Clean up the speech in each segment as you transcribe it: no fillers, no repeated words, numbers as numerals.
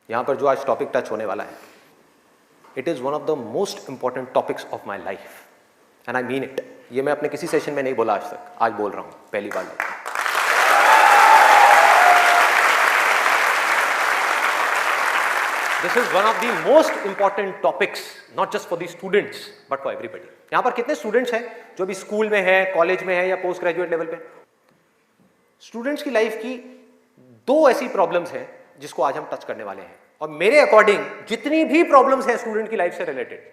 यहाँ पर जो आज टॉपिक टच होने वाला है, it is one of the most important topics of my life and I mean it. ये मैं अपने किसी सेशन में नहीं बोला आज तक, आज बोल रहा हूँ पहली बार। This is one of the most important topics, not just for the students but for everybody. यहाँ पर कितने स्टूडेंट्स हैं जो भी स्कूल में है, कॉलेज में है या पोस्ट ग्रेजुएट लेवल पे? स्टूडेंट्स की लाइफ की दो ऐसी प्रॉब्लम्स हैं जिसको आज हम टच करने वाले हैं, और मेरे अकॉर्डिंग जितनी भी प्रॉब्लम्स हैं स्टूडेंट की लाइफ से रिलेटेड,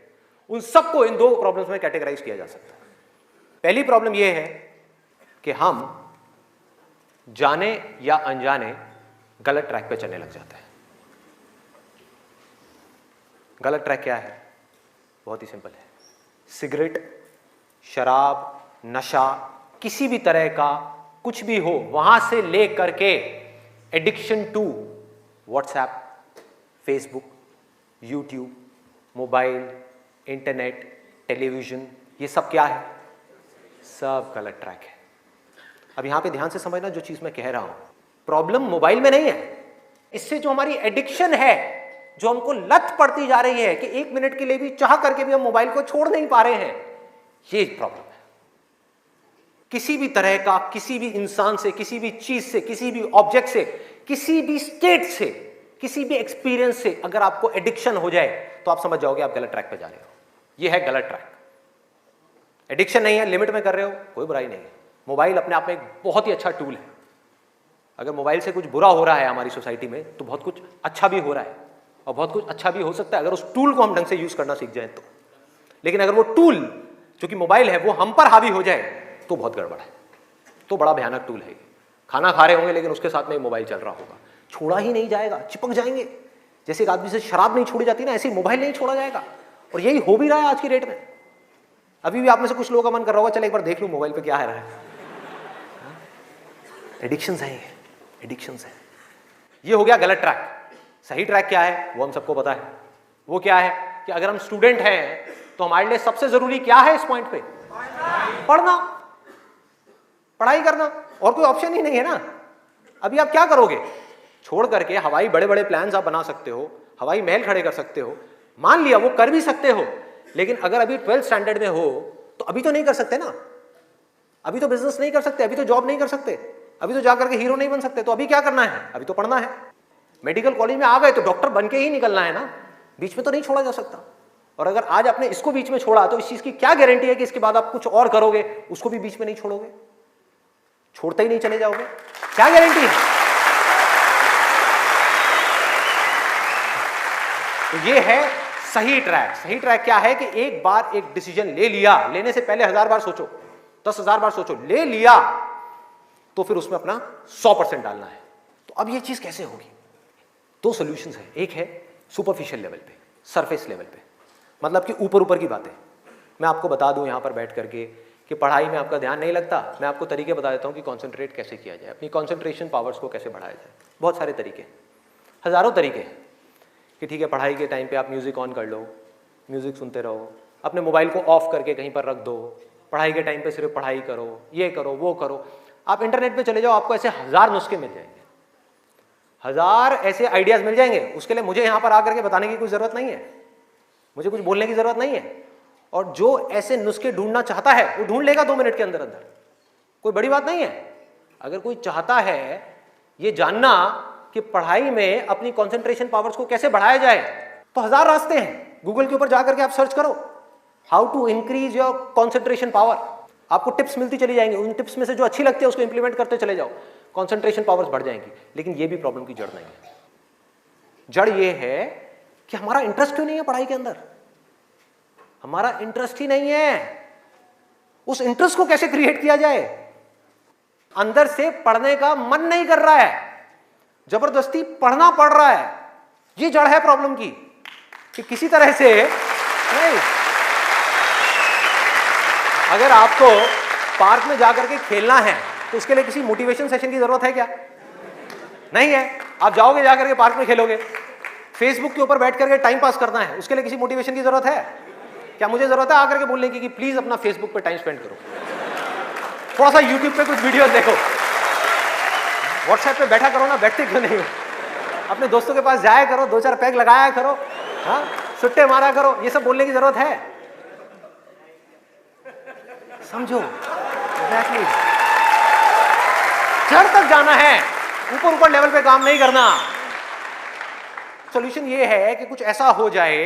उन सबको इन दो प्रॉब्लम्स में कैटेगराइज किया जा सकता है। पहली प्रॉब्लम यह है कि हम जाने या अनजाने गलत ट्रैक पे चलने लग जाते हैं। गलत ट्रैक क्या है? बहुत ही सिंपल है। सिगरेट, शराब, नशा, किसी भी तरह का कुछ भी हो, वहां से ले करके addiction to WhatsApp, Facebook, YouTube, mobile, internet, television, ये सब क्या है? सब गलत ट्रैक है। अब यहां पे ध्यान से समझना जो चीज मैं कह रहा हूं। प्रॉब्लम मोबाइल में नहीं है, इससे जो हमारी एडिक्शन है, जो हमको लत पड़ती जा रही है कि 1 मिनट के लिए भी चाह करके भी हम मोबाइल को छोड़ नहीं पा रहे हैं, ये प्रॉब्लम है। किसी भी तरह का, किसी भी इंसान से, किसी भी चीज से, किसी भी ऑब्जेक्ट से, किसी भी स्टेट से, किसी भी एक्सपीरियंस से अगर आपको एडिक्शन हो जाए तो आप समझ जाओगे आप गलत ट्रैक पे जा रहे हो। ये है गलत ट्रैक। एडिक्शन नहीं है, लिमिट में कर रहे हो, कोई बुराई नहीं है। मोबाइल अपने आप में एक बहुत ही अच्छा टूल है। अगर मोबाइल से कुछ बुरा हो रहा है हमारी सोसाइटी में, तो बहुत कुछ अच्छा भी हो रहा है, और बहुत कुछ अच्छा भी हो सकता है अगर उस टूल को हम ढंग से यूज करना सीख जाए तो। लेकिन अगर वो टूल जो कि मोबाइल है वो हम पर हावी हो जाए तो बहुत गड़बड़ है, तो बड़ा भयानक टूल है। खाना खा रहे होंगे लेकिन उसके साथ में मोबाइल चल रहा होगा, छोड़ा ही नहीं जाएगा, चिपक जाएंगे। जैसे एक आदमी से शराब नहीं छोड़ी जाती ना, ऐसे मोबाइल नहीं छोड़ा जाएगा। और यही हो भी रहा है आज की डेट में। अभी भी आप में से कुछ लोगों का मन कर रहा होगा, चल एक बार देख लूं मोबाइल पे क्या है रहा है। एडिक्शंस है, एडिक्शंस है। ये हो गया गलत ट्रैक। सही ट्रैक क्या है वो हम सबको पता है। वो क्या है कि अगर हम स्टूडेंट हैं तो हमारे लिए सबसे जरूरी क्या है इस पॉइंट पे? पढ़ना, पढ़ाई करना, और कोई ऑप्शन ही नहीं है ना। अभी आप क्या करोगे? छोड़ करके हवाई बड़े बड़े प्लान्स आप बना सकते हो, हवाई महल खड़े कर सकते हो, मान लिया वो कर भी सकते हो, लेकिन अगर अभी 12th स्टैंडर्ड में हो तो अभी तो नहीं कर सकते ना। अभी तो बिजनेस नहीं कर सकते, अभी तो जॉब नहीं कर सकते, अभी तो जाकर के हीरो नहीं बन सकते। तो अभी क्या करना है? अभी तो पढ़ना है। मेडिकल कॉलेज में आ गए तो डॉक्टर बन के ही निकलना है ना, बीच में तो नहीं छोड़ा जा सकता। और अगर आज आपने इसको बीच में छोड़ा तो इस चीज की क्या गारंटी है कि इसके बाद आप कुछ और करोगे, उसको भी बीच में नहीं छोड़ोगे, छोड़ते ही नहीं चले जाओगे? क्या गारंटी है? तो ये है सही ट्रैक। सही ट्रैक क्या है कि एक बार एक डिसीजन ले लिया, लेने से पहले 1000 बार सोचो, 10,000 बार सोचो, ले लिया तो फिर उसमें अपना 100% डालना है। तो अब ये चीज कैसे होगी? दो सॉल्यूशंस है। एक है सुपरफिशियल लेवल पे, सरफेस लेवल पे, मतलब कि ऊपर ऊपर की बातें। मैं आपको बता दूं यहां पर बैठ करके कि पढ़ाई में आपका ध्यान नहीं लगता, मैं आपको तरीके बता देता हूं कि कॉन्सेंट्रेट कैसे किया जाए, अपनी कॉन्सेंट्रेशन पावर्स को कैसे बढ़ाया जाए। बहुत सारे तरीके, हजारों तरीके हैं कि ठीक है पढ़ाई के टाइम पे आप म्यूजिक ऑन कर लो, म्यूजिक सुनते रहो, अपने मोबाइल को ऑफ करके कहीं पर रख दो, पढ़ाई के टाइम पे सिर्फ पढ़ाई करो, ये करो वो करो। आप इंटरनेट पे चले जाओ, आपको ऐसे 1000 नुस्खे मिल जाएंगे, 1000 ऐसे आइडियाज मिल जाएंगे। उसके लिए मुझे यहाँ पर आकर के बताने की कोई जरूरत नहीं है, मुझे कुछ बोलने की जरूरत नहीं है। और जो ऐसे नुस्खे ढूंढना चाहता है वो ढूंढ लेगा 2 मिनट के अंदर अंदर, कोई बड़ी बात नहीं है। अगर कोई चाहता है ये जानना कि पढ़ाई में अपनी कंसंट्रेशन पावर्स को कैसे बढ़ाया जाए, तो 1000 रास्ते हैं। गूगल के ऊपर जाकर के आप सर्च करो how to increase your concentration power, आपको टिप्स मिलती चली जाएंगी। उन टिप्स में से जो अच्छी लगती है उसको इंप्लीमेंट करते चले जाओ, कंसंट्रेशन पावर्स बढ़ जाएंगी। लेकिन ये भी प्रॉब्लम की जड़ नहीं है। जड़ ये है कि हमारा इंटरेस्ट क्यों नहीं है पढ़ाई के अंदर? हमारा इंटरेस्ट ही नहीं है। उस इंटरेस्ट को कैसे क्रिएट किया जाए? अंदर से पढ़ने का मन नहीं कर रहा है, जबरदस्ती पढ़ना पड़ रहा है। ये जड़ है प्रॉब्लम की कि किसी तरह से नहीं। अगर आपको पार्क में जाकर के खेलना है तो उसके लिए किसी मोटिवेशन सेशन की जरूरत है क्या? नहीं है। आप जाओगे जाकर के पार्क में खेलोगे। फेसबुक के ऊपर बैठ करके टाइम पास करना है, उसके लिए किसी मोटिवेशन की जरूरत है क्या? मुझे जरूरत है आकर के बोलने की कि प्लीज अपना फेसबुक पे टाइम स्पेंड करो, थोड़ा सा यूट्यूब पे कुछ वीडियो देखो, व्हाट्सएप पे बैठा करो ना, बैठते क्यों नहीं हो? अपने दोस्तों के पास जाया करो, 2-4 पैग लगाया करो, हाँ, सुट्टे मारा करो, ये सब बोलने की जरूरत है? समझो, एग्जैक्टली। जड़ तक जाना है, ऊपर ऊपर लेवल पे काम नहीं करना। सॉल्यूशन ये है कि कुछ ऐसा हो जाए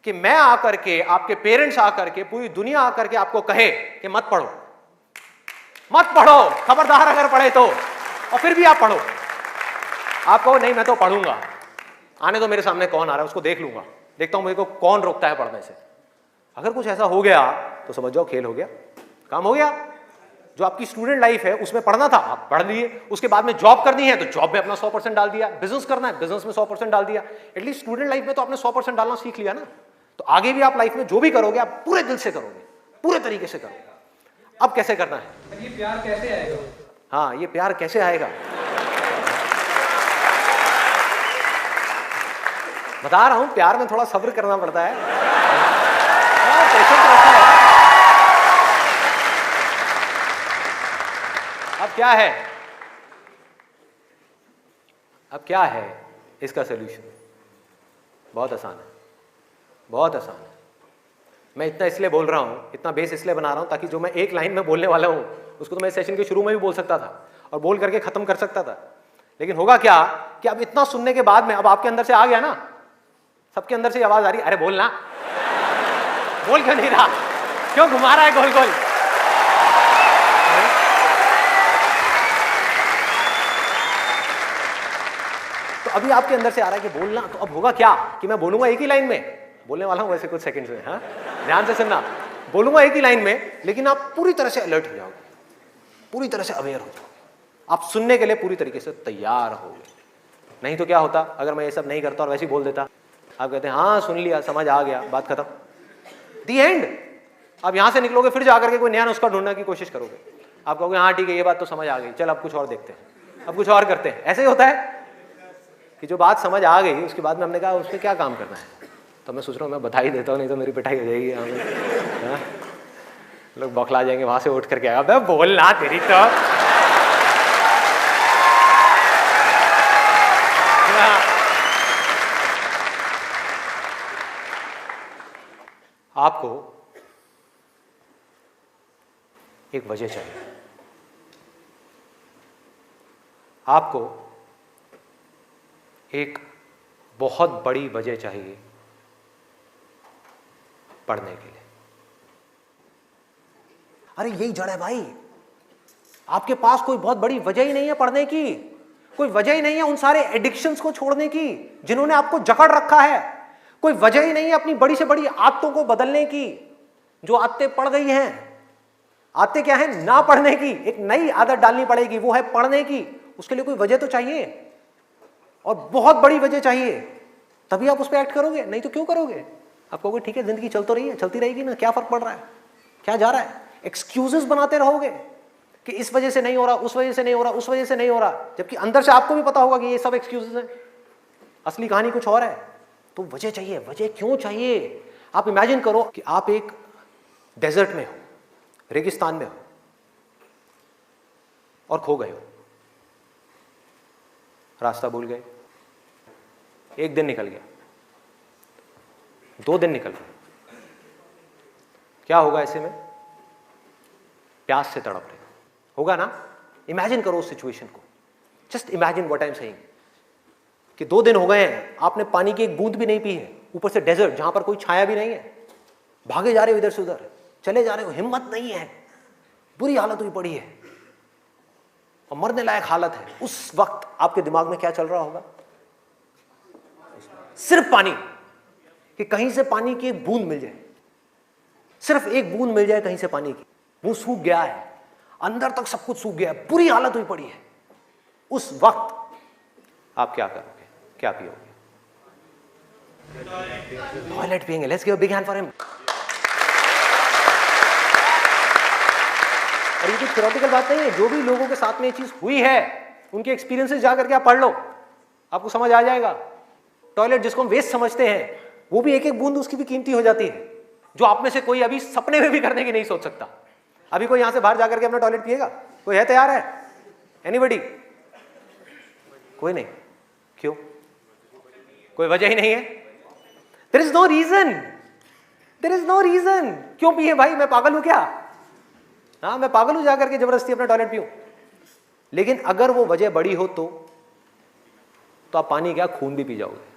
कि मैं आकर के, आपके पेरेंट्स आकर के, पूरी दुनिया आकर के आपको कहे कि मत पढ़ो, मत पढ़ो, खबरदार अगर पढ़े तो, और फिर भी आप पढ़ो। आप कहो नहीं मैं तो पढ़ूंगा, आने तो मेरे सामने कौन आ रहा है उसको देख लूंगा, देखता हूं मेरे को कौन रोकता है पढ़ने से। अगर कुछ ऐसा हो गया तो समझ जाओ खेल हो गया, काम हो गया। जो आपकी स्टूडेंट लाइफ है उसमें पढ़ना था, आप पढ़ लिए, उसके बाद में जॉब करनी है तो जॉब में अपना 100% डाल दिया, बिजनेस करना है बिजनेस में 100% डाल दिया। एटलीस्ट स्टूडेंट लाइफ में तो आपने 100% डालना सीख लिया ना, तो आगे भी आप लाइफ में जो भी करोगे आप पूरे दिल से करोगे, पूरे तरीके से करोगे। अब कैसे करना है? ये प्यार कैसे आएगा? हाँ, ये प्यार कैसे आएगा? बता रहा हूं, प्यार में थोड़ा सब्र करना पड़ता है, पेशेंस रखना है। अब क्या है, अब क्या है इसका सलूशन? बहुत आसान है, बहुत आसान है। मैं इतना इसलिए बोल रहा हूं, इतना बेस इसलिए बना रहा हूं ताकि जो मैं एक लाइन में बोलने वाला हूं उसको तो मैं सेशन के शुरू में भी बोल सकता था और बोल करके खत्म कर सकता था। लेकिन होगा क्या कि अब इतना सुनने के बाद में अब आपके अंदर से आ गया ना, सबके अंदर से आवाज आ रही, अरे बोलना, बोल क्यों नहीं रहा, क्यों घुमा रहा है गोल गोल? तो अभी आपके अंदर से आ रहा है कि बोलना, तो अब होगा क्या कि मैं बोलूंगा एक ही लाइन में, बोलने वाला हूं वैसे कुछ सेकंड्स में, हाँ ध्यान से सुनना, बोलूंगा एक ही लाइन में, लेकिन आप पूरी तरह से अलर्ट हो जाओगे, पूरी तरह से अवेयर हो जाओगे, आप सुनने के लिए पूरी तरीके से तैयार होगे। नहीं तो क्या होता अगर मैं ये सब नहीं करता और वैसे ही बोल देता, आप कहते हैं हाँ सुन लिया, समझ आ गया, बात खत्म, दी एंड। आप यहां से निकलोगे फिर जाकर के कोई नया नुस्खा ढूंढने की कोशिश करोगे, आप कहोगे हाँ ठीक है ये बात तो समझ आ गई, चल अब कुछ और देखते हैं, अब कुछ और करते हैं। ऐसे ही होता है कि जो बात समझ आ गई उसके बाद में हमने कहा उसमें क्या काम करना है, तो मैं सोच रहा हूँ मैं बधाई देता हूँ, नहीं तो मेरी पिटाई हो जाएगी यहाँ में, लोग बौखला जाएंगे, वहां से उठ करके आएगा बोलना तेरी तो। आपको एक वजह चाहिए, आपको एक बहुत बड़ी वजह चाहिए पढ़ने के लिए। अरे यही जड़ है भाई, आपके पास कोई बहुत बड़ी वजह ही नहीं है पढ़ने की, कोई वजह ही नहीं है उन सारे एडिक्शंस को छोड़ने की जिन्होंने आपको जकड़ रखा है, कोई वजह ही नहीं है अपनी बड़ी से बड़ी आदतों को बदलने की, जो आदतें पड़ गई हैं। आदतें क्या है? ना पढ़ने की, एक नई आदत डालनी पड़ेगी, वो है पढ़ने की। उसके लिए कोई वजह तो चाहिए, और बहुत बड़ी वजह चाहिए, तभी आप उस पर एक्ट करोगे, नहीं तो क्यों करोगे? आप कहोगे ठीक है जिंदगी चल तो रही है, चलती रहेगी ना, क्या फर्क पड़ रहा है, क्या जा रहा है? एक्सक्यूजेस बनाते रहोगे कि इस वजह से नहीं हो रहा, उस वजह से नहीं हो रहा, उस वजह से नहीं हो रहा, जबकि अंदर से आपको भी पता होगा कि ये सब एक्सक्यूजेस हैं, असली कहानी कुछ और है। तो वजह चाहिए। वजह क्यों चाहिए? आप इमेजिन करो कि आप एक डेजर्ट में हो, रेगिस्तान में हो और खो गए हो, रास्ता भूल गए, एक दिन निकल गया, 2 दिन निकल गए, क्या होगा ऐसे में? प्यास से तड़प रहे होगा ना? इमेजिन करो उस सिचुएशन को, just imagine what I am saying कि 2 दिन हो गए हैं, आपने पानी की एक बूंद भी नहीं पी है, ऊपर से डेजर्ट जहां पर कोई छाया भी नहीं है, भागे जा रहे हो इधर से उधर, चले जा रहे हो, हिम्मत नहीं है, बुरी हालत हुई पड़ी है और मरने लायक हालत है। उस वक्त आपके दिमाग में क्या चल रहा होगा? सिर्फ पानी, कि कहीं से पानी की एक बूंद मिल जाए, सिर्फ एक बूंद मिल जाए कहीं से पानी की। वो सूख गया है, अंदर तक सब कुछ सूख गया है, बुरी हालत हुई पड़ी है। उस वक्त आप क्या करोगे? क्या पियोगे? टॉयलेट पिएंगे। Let's give a big hand for him. और ये कोई थ्योरेटिकल बात नहीं है, जो भी लोगों के साथ में ये चीज हुई है उनके एक्सपीरियंसेस जाकर के आप पढ़ लो, आपको समझ आ जाएगा। टॉयलेट जिसको हम वेस्ट समझते हैं, वो भी एक एक बूंद उसकी भी कीमती हो जाती है, जो आप में से कोई अभी सपने में भी करने की नहीं सोच सकता। अभी कोई यहां से बाहर जाकर के अपना टॉयलेट पिएगा? कोई है तैयार है? एनीबॉडी? कोई नहीं। क्यों? कोई वजह ही नहीं है। There is no reason, there is no reason. क्यों पिए भाई, मैं पागल हूं क्या? हाँ, मैं पागल हूं जाकर के जबरदस्ती अपना टॉयलेट पीऊं? लेकिन अगर वो वजह बड़ी हो तो आप पानी क्या, खून भी पी जाओगे।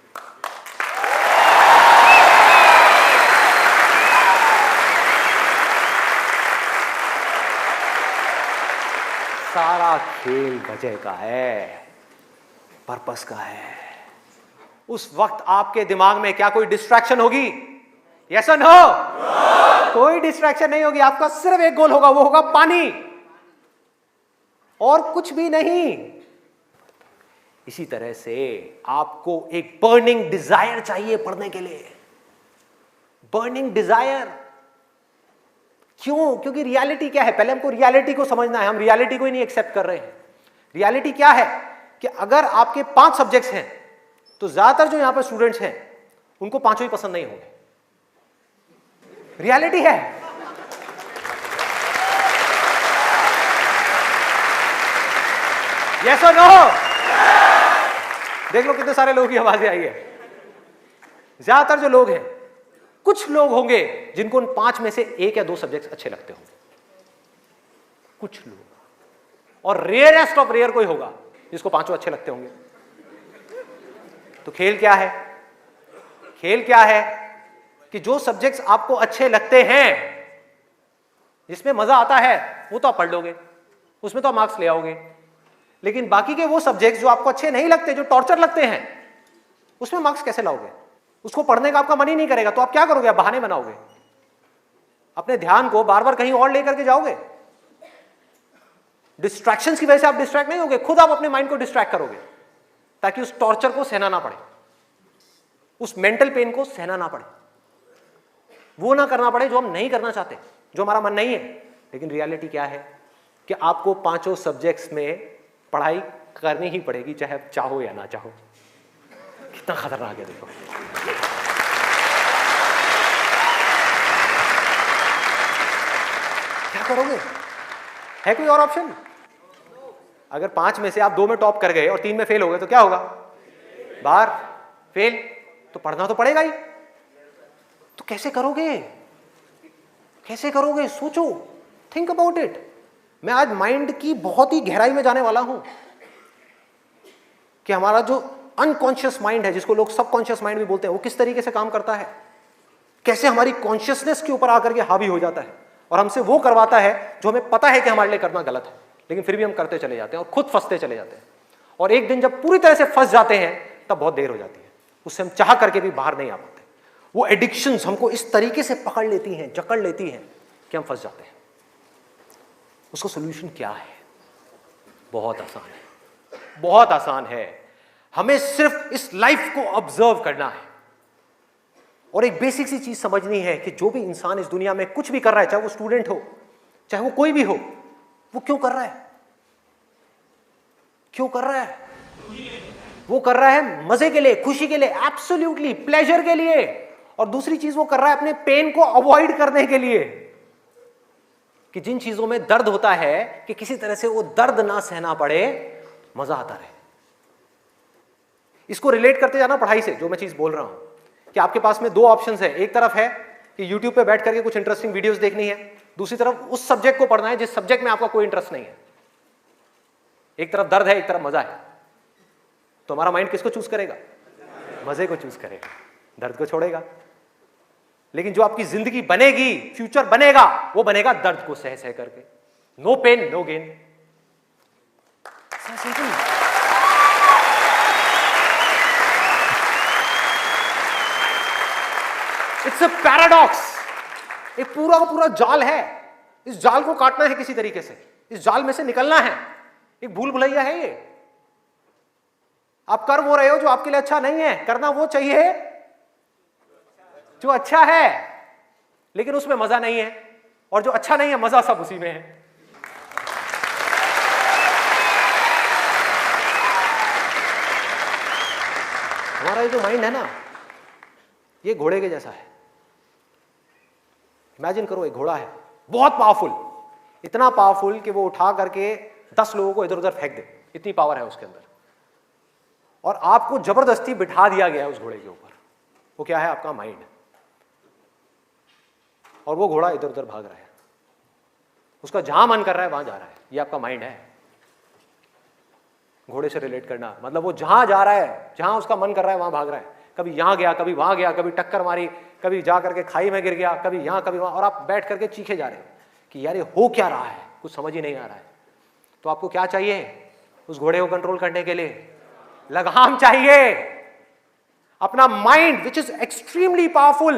सारा खेल वजह का है, पर्पस का है। उस वक्त आपके दिमाग में क्या कोई डिस्ट्रैक्शन होगी? यस और नो? कोई डिस्ट्रैक्शन नहीं होगी। आपका सिर्फ एक गोल होगा, वो होगा पानी, और कुछ भी नहीं। इसी तरह से आपको एक बर्निंग डिजायर चाहिए पढ़ने के लिए, बर्निंग डिजायर। क्यों? क्योंकि रियलिटी क्या है, पहले हमको रियलिटी को समझना है। हम रियलिटी को ही नहीं एक्सेप्ट कर रहे हैं। रियलिटी क्या है कि अगर आपके 5 सब्जेक्ट्स हैं तो ज्यादातर जो यहां पर स्टूडेंट्स हैं उनको 5 ही पसंद नहीं होंगे। रियलिटी है। यस और नो? देख लो कितने सारे लोगों की आवाजें आई है। ज्यादातर जो लोग हैं, कुछ लोग होंगे जिनको उन 5 में से 1 या 2 सब्जेक्ट्स अच्छे लगते होंगे, कुछ लोग, और रेयरेस्ट ऑफ रेयर कोई होगा जिसको 5 अच्छे लगते होंगे। तो खेल क्या है? खेल क्या है कि जो सब्जेक्ट्स आपको अच्छे लगते हैं, जिसमें मजा आता है, वो तो आप पढ़ लोगे, उसमें तो आप मार्क्स ले आओगे। लेकिन बाकी के वो सब्जेक्ट्स जो आपको अच्छे नहीं लगते, जो टॉर्चर लगते हैं, उसमें मार्क्स कैसे लाओगे? उसको पढ़ने का आपका मन ही नहीं करेगा, तो आप क्या करोगे? आप बहाने बनाओगे, अपने ध्यान को बार बार कहीं और लेकर के जाओगे। डिस्ट्रैक्शंस की वजह से आप डिस्ट्रैक्ट नहीं होगे, खुद आप अपने माइंड को डिस्ट्रैक्ट करोगे, ताकि उस टॉर्चर को सहना ना पड़े, उस मेंटल पेन को सहना ना पड़े, वो ना करना पड़े जो हम नहीं करना चाहते, जो हमारा मन नहीं है। लेकिन रियलिटी क्या है कि आपको 5 सब्जेक्ट्स में पढ़ाई करनी ही पड़ेगी, चाहे आप चाहो या ना चाहो। कितना खतरनाक है देखो। क्या करोगे? है कोई और ऑप्शन? अगर 5 में से आप 2 में टॉप कर गए और 3 में फेल हो गए तो क्या होगा? बाहर, फेल। तो पढ़ना तो पड़ेगा ही। तो कैसे करोगे? कैसे करोगे? सोचो, थिंक अबाउट इट। मैं आज माइंड की बहुत ही गहराई में जाने वाला हूं कि हमारा जो अनकॉन्शियस माइंड है, जिसको लोग सबकॉन्शियस माइंड भी बोलते हैं, वो किस तरीके से काम करता है, कैसे हमारी कॉन्शियसनेस के ऊपर आकर के हावी हो जाता है और हमसे वो करवाता है जो हमें पता है कि हमारे लिए करना गलत है, लेकिन फिर भी हम करते चले जाते हैं और खुद फंसते चले जाते हैं। और एक दिन जब पूरी तरह से फंस जाते हैं तब बहुत देर हो जाती है, उससे हम चाह करके भी बाहर नहीं आ पाते। वो एडिक्शंस हमको इस तरीके से पकड़ लेती हैं, जकड़ लेती हैं कि हम फंस जाते हैं। उसका सोल्यूशन क्या है? बहुत आसान है, बहुत आसान है। हमें सिर्फ इस लाइफ को ऑब्जर्व करना है और एक बेसिक सी चीज समझनी है कि जो भी इंसान इस दुनिया में कुछ भी कर रहा है, चाहे वो स्टूडेंट हो, चाहे वो कोई भी हो, वो क्यों कर रहा है? क्यों कर रहा है? वो कर रहा है मजे के लिए, खुशी के लिए, एब्सोल्युटली प्लेजर के लिए। और दूसरी चीज वो कर रहा है अपने पेन को अवॉइड करने के लिए, कि जिन चीजों में दर्द होता है कि किसी तरह से वो दर्द ना सहना पड़े, मजा आता रहे। इसको रिलेट करते जाना पढ़ाई से, जो मैं चीज बोल रहा हूं कि आपके पास में 2 ऑप्शंस है। एक तरफ है कि YouTube पे बैठ करके कुछ इंटरेस्टिंग वीडियोस देखनी है, दूसरी तरफ उस सब्जेक्ट को पढ़ना है जिस सब्जेक्ट में आपका कोई इंटरेस्ट नहीं है। एक तरफ दर्द है, एक तरफ मजा है, तो हमारा माइंड किसको चूज करेगा? मजे को चूज करेगा, दर्द को छोड़ेगा। लेकिन जो आपकी जिंदगी बनेगी, फ्यूचर बनेगा, वो बनेगा दर्द को सह सह करके। No pain no gain. It's a paradox. एक पूरा का पूरा जाल है, इस जाल को काटना है किसी तरीके से, इस जाल में से निकलना है। एक भूल भुलैया है ये। आप कर वो रहे हो जो आपके लिए अच्छा नहीं है, करना वो चाहिए जो अच्छा है, लेकिन उसमें मजा नहीं है, और जो अच्छा नहीं है मजा सब उसी में है। हमारा ये जो माइंड है ना, ये घोड़े के जैसा है। इमेजिन करो, एक घोड़ा है बहुत पावरफुल, इतना पावरफुल कि वो उठा करके 10 लोगों को इधर उधर फेंक दे, इतनी पावर है उसके अंदर। और आपको जबरदस्ती बिठा दिया गया है उस घोड़े के ऊपर। वो क्या है? आपका माइंड। और वो घोड़ा इधर उधर भाग रहा है, उसका जहां मन कर रहा है वहां जा रहा है। ये आपका माइंड है। घोड़े से रिलेट करना मतलब वो जहां जा रहा है, जहां उसका मन कर रहा है वहां भाग रहा है। कभी यहां गया, कभी वहां गया, कभी टक्कर मारी, कभी जा करके खाई में गिर गया, कभी यहां कभी वहां, और आप बैठ करके चीखे जा रहे हैं कि यार ये हो क्या रहा है, कुछ समझ ही नहीं आ रहा है। तो आपको क्या चाहिए उस घोड़े को कंट्रोल करने के लिए? लगाम चाहिए। अपना mind which is extremely powerful,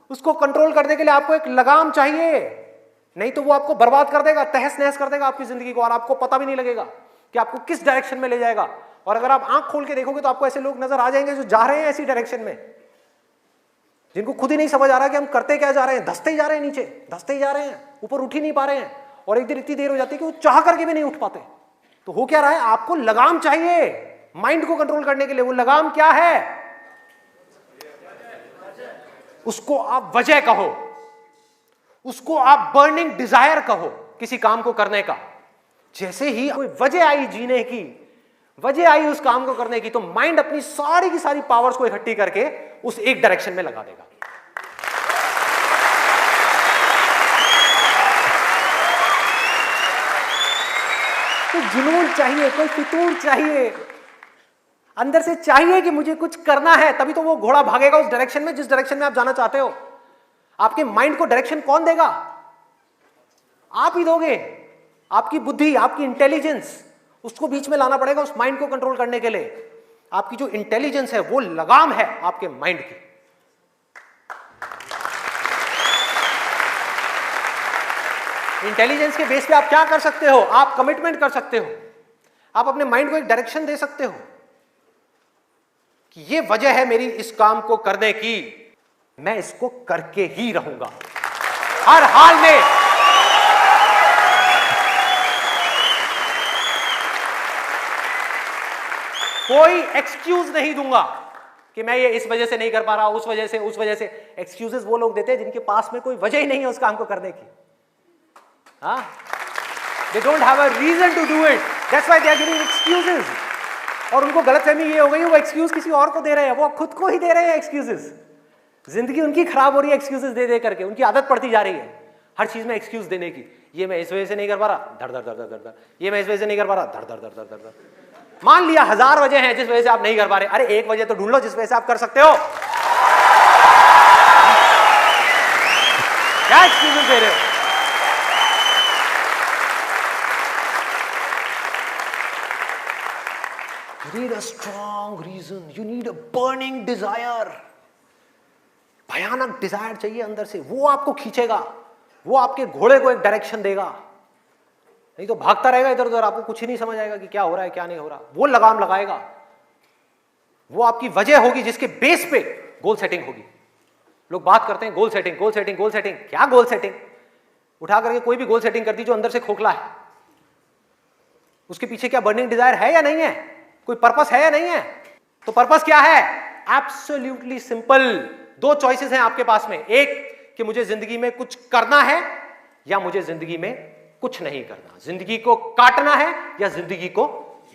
उसको कंट्रोल करने के लिए आपको एक लगाम चाहिए। नहीं तो वो आपको बर्बाद कर देगा, तहस नहस कर देगा आपकी जिंदगी को, और आपको पता भी नहीं लगेगा कि आपको किस डायरेक्शन में ले जाएगा। और अगर आप आंख खोल के देखोगे तो आपको ऐसे लोग नजर आ जाएंगे जो जा रहे हैं ऐसी डायरेक्शन में, जिनको खुद ही नहीं समझ आ रहा कि हम करते क्या जा रहे हैं, धंसते ही जा रहे हैं, नीचे धंसते ही जा रहे हैं, ऊपर उठ ही नहीं पा रहे हैं। और एक दिन इतनी देर हो जाती है कि वो चाह करके भी नहीं उठ पाते। तो हो क्या रहा है? आपको लगाम चाहिए माइंड को कंट्रोल करने के लिए। वो लगाम क्या है? उसको आप वजह कहो, उसको आप बर्निंग डिजायर कहो किसी काम को करने का। जैसे ही कोई वजह आई जीने की, वजह आई उस काम को करने की, तो माइंड अपनी सारी की सारी पावर्स को इकट्ठी करके उस एक डायरेक्शन में लगा देगा। तो जुनून चाहिए, कोई फितूर चाहिए, अंदर से चाहिए कि मुझे कुछ करना है, तभी तो वो घोड़ा भागेगा उस डायरेक्शन में जिस डायरेक्शन में आप जाना चाहते हो। आपके माइंड को डायरेक्शन कौन देगा? आप ही दोगे। आपकी बुद्धि, आपकी इंटेलिजेंस, उसको बीच में लाना पड़ेगा उस माइंड को कंट्रोल करने के लिए। आपकी जो इंटेलिजेंस है वो लगाम है आपके माइंड की। इंटेलिजेंस के बेस पे आप क्या कर सकते हो? आप कमिटमेंट कर सकते हो, आप अपने माइंड को एक डायरेक्शन दे सकते हो कि ये वजह है मेरी इस काम को करने की, मैं इसको करके ही रहूंगा हर हाल में। कोई एक्सक्यूज नहीं दूंगा कि मैं ये इस वजह से नहीं कर पा रहा, उस वजह से। एक्सक्यूजेस वो लोग देते हैं जिनके पास में कोई वजह ही नहीं है उस काम को करने की। They don't have a reason to do it. That's why they are giving excuses. और उनको गलतफहमी ये हो गई, वो एक्सक्यूज किसी और को दे रहे हैं, वो खुद को ही दे रहे हैं एक्सक्यूजेस। जिंदगी उनकी खराब हो रही है एक्सक्यूजेस दे दे करके, उनकी आदत पड़ती जा रही है हर चीज में एक्सक्यूज देने की। ये मैं इस वजह से नहीं कर पा रहा, धड़ धड़ धड़ धड़ धड़, ये मैं इस वजह से नहीं कर पा रहा, धड़ धड़ धड़ धड़ धड़। मान लिया 1000 वजह हैं जिस वजह से आप नहीं कर पा रहे, अरे एक वजह तो ढूंढ लो जिस वजह से आप कर सकते हो। क्या एक्सक्यूजेस दे रहे हो? You need a strong reason. You need a burning desire. भयानक डिजायर चाहिए अंदर से, वो आपको खींचेगा, वो आपके घोड़े को एक डायरेक्शन देगा। नहीं तो भागता रहेगा इधर उधर, आपको कुछ ही नहीं समझ आएगा कि क्या हो रहा है क्या नहीं हो रहा। वो लगाम लगाएगा, वो आपकी वजह होगी जिसके बेस पे गोल सेटिंग होगी। लोग बात करते हैं goal setting, goal setting, goal setting. क्या गोल सेटिंग? उठा करके कोई भी गोल सेटिंग करती जो अंदर से खोखला है, उसके पीछे क्या बर्निंग डिजायर है या नहीं है? कोई पर्पस है या नहीं है? तो पर्पस क्या है? Absolutely simple. 2 चॉइसेस हैं आपके पास में, एक कि मुझे जिंदगी में कुछ करना है या मुझे जिंदगी में कुछ नहीं करना। जिंदगी को काटना है या जिंदगी को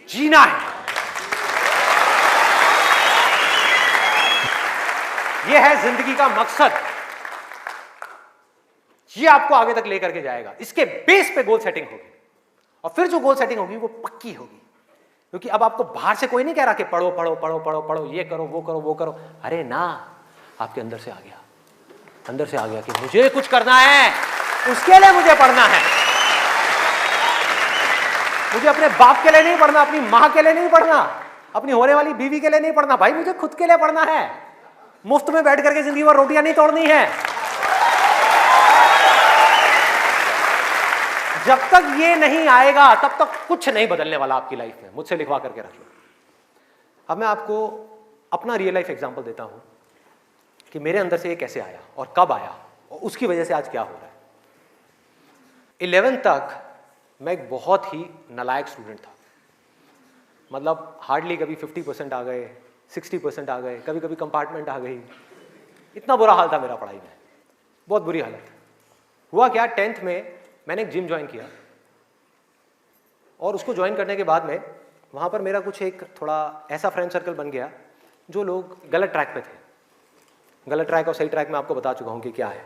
जीना है। यह है जिंदगी का मकसद। यह आपको आगे तक लेकर के जाएगा। इसके बेस पे गोल सेटिंग होगी, और फिर जो गोल सेटिंग होगी वो पक्की होगी। क्योंकि अब आपको बाहर से कोई नहीं कह रहा कि पढ़ो पढ़ो पढ़ो पढ़ो पढ़ो, ये करो वो करो वो करो। अरे ना, आपके अंदर से आ गया, अंदर से आ गया कि मुझे कुछ करना है, उसके लिए मुझे पढ़ना है। मुझे अपने बाप के लिए नहीं पढ़ना, अपनी मां के लिए नहीं पढ़ना, अपनी होने वाली बीवी के लिए नहीं पढ़ना, भाई मुझे खुद के लिए पढ़ना है। मुफ्त में बैठ करके जिंदगी भर रोटियां नहीं तोड़नी है। जब तक ये नहीं आएगा तब तक कुछ नहीं बदलने वाला आपकी लाइफ में। मुझसे लिखवा करके रख लो। अब मैं आपको अपना रियल लाइफ एग्जांपल देता हूं कि मेरे अंदर से ये कैसे आया और कब आया और उसकी वजह से आज क्या हो रहा है। 11th तक मैं एक बहुत ही नालायक स्टूडेंट था। मतलब हार्डली कभी 50% आ गए, 60% आ गए, कभी कभी कंपार्टमेंट आ गई। इतना बुरा हाल था मेरा पढ़ाई में, बहुत बुरी हालत। हुआ क्या, 10th में मैंने एक जिम ज्वाइन किया, और उसको ज्वाइन करने के बाद में वहाँ पर मेरा कुछ एक थोड़ा ऐसा फ्रेंड सर्कल बन गया जो लोग गलत ट्रैक पे थे। गलत ट्रैक और सही ट्रैक में आपको बता चुका हूँ कि क्या है।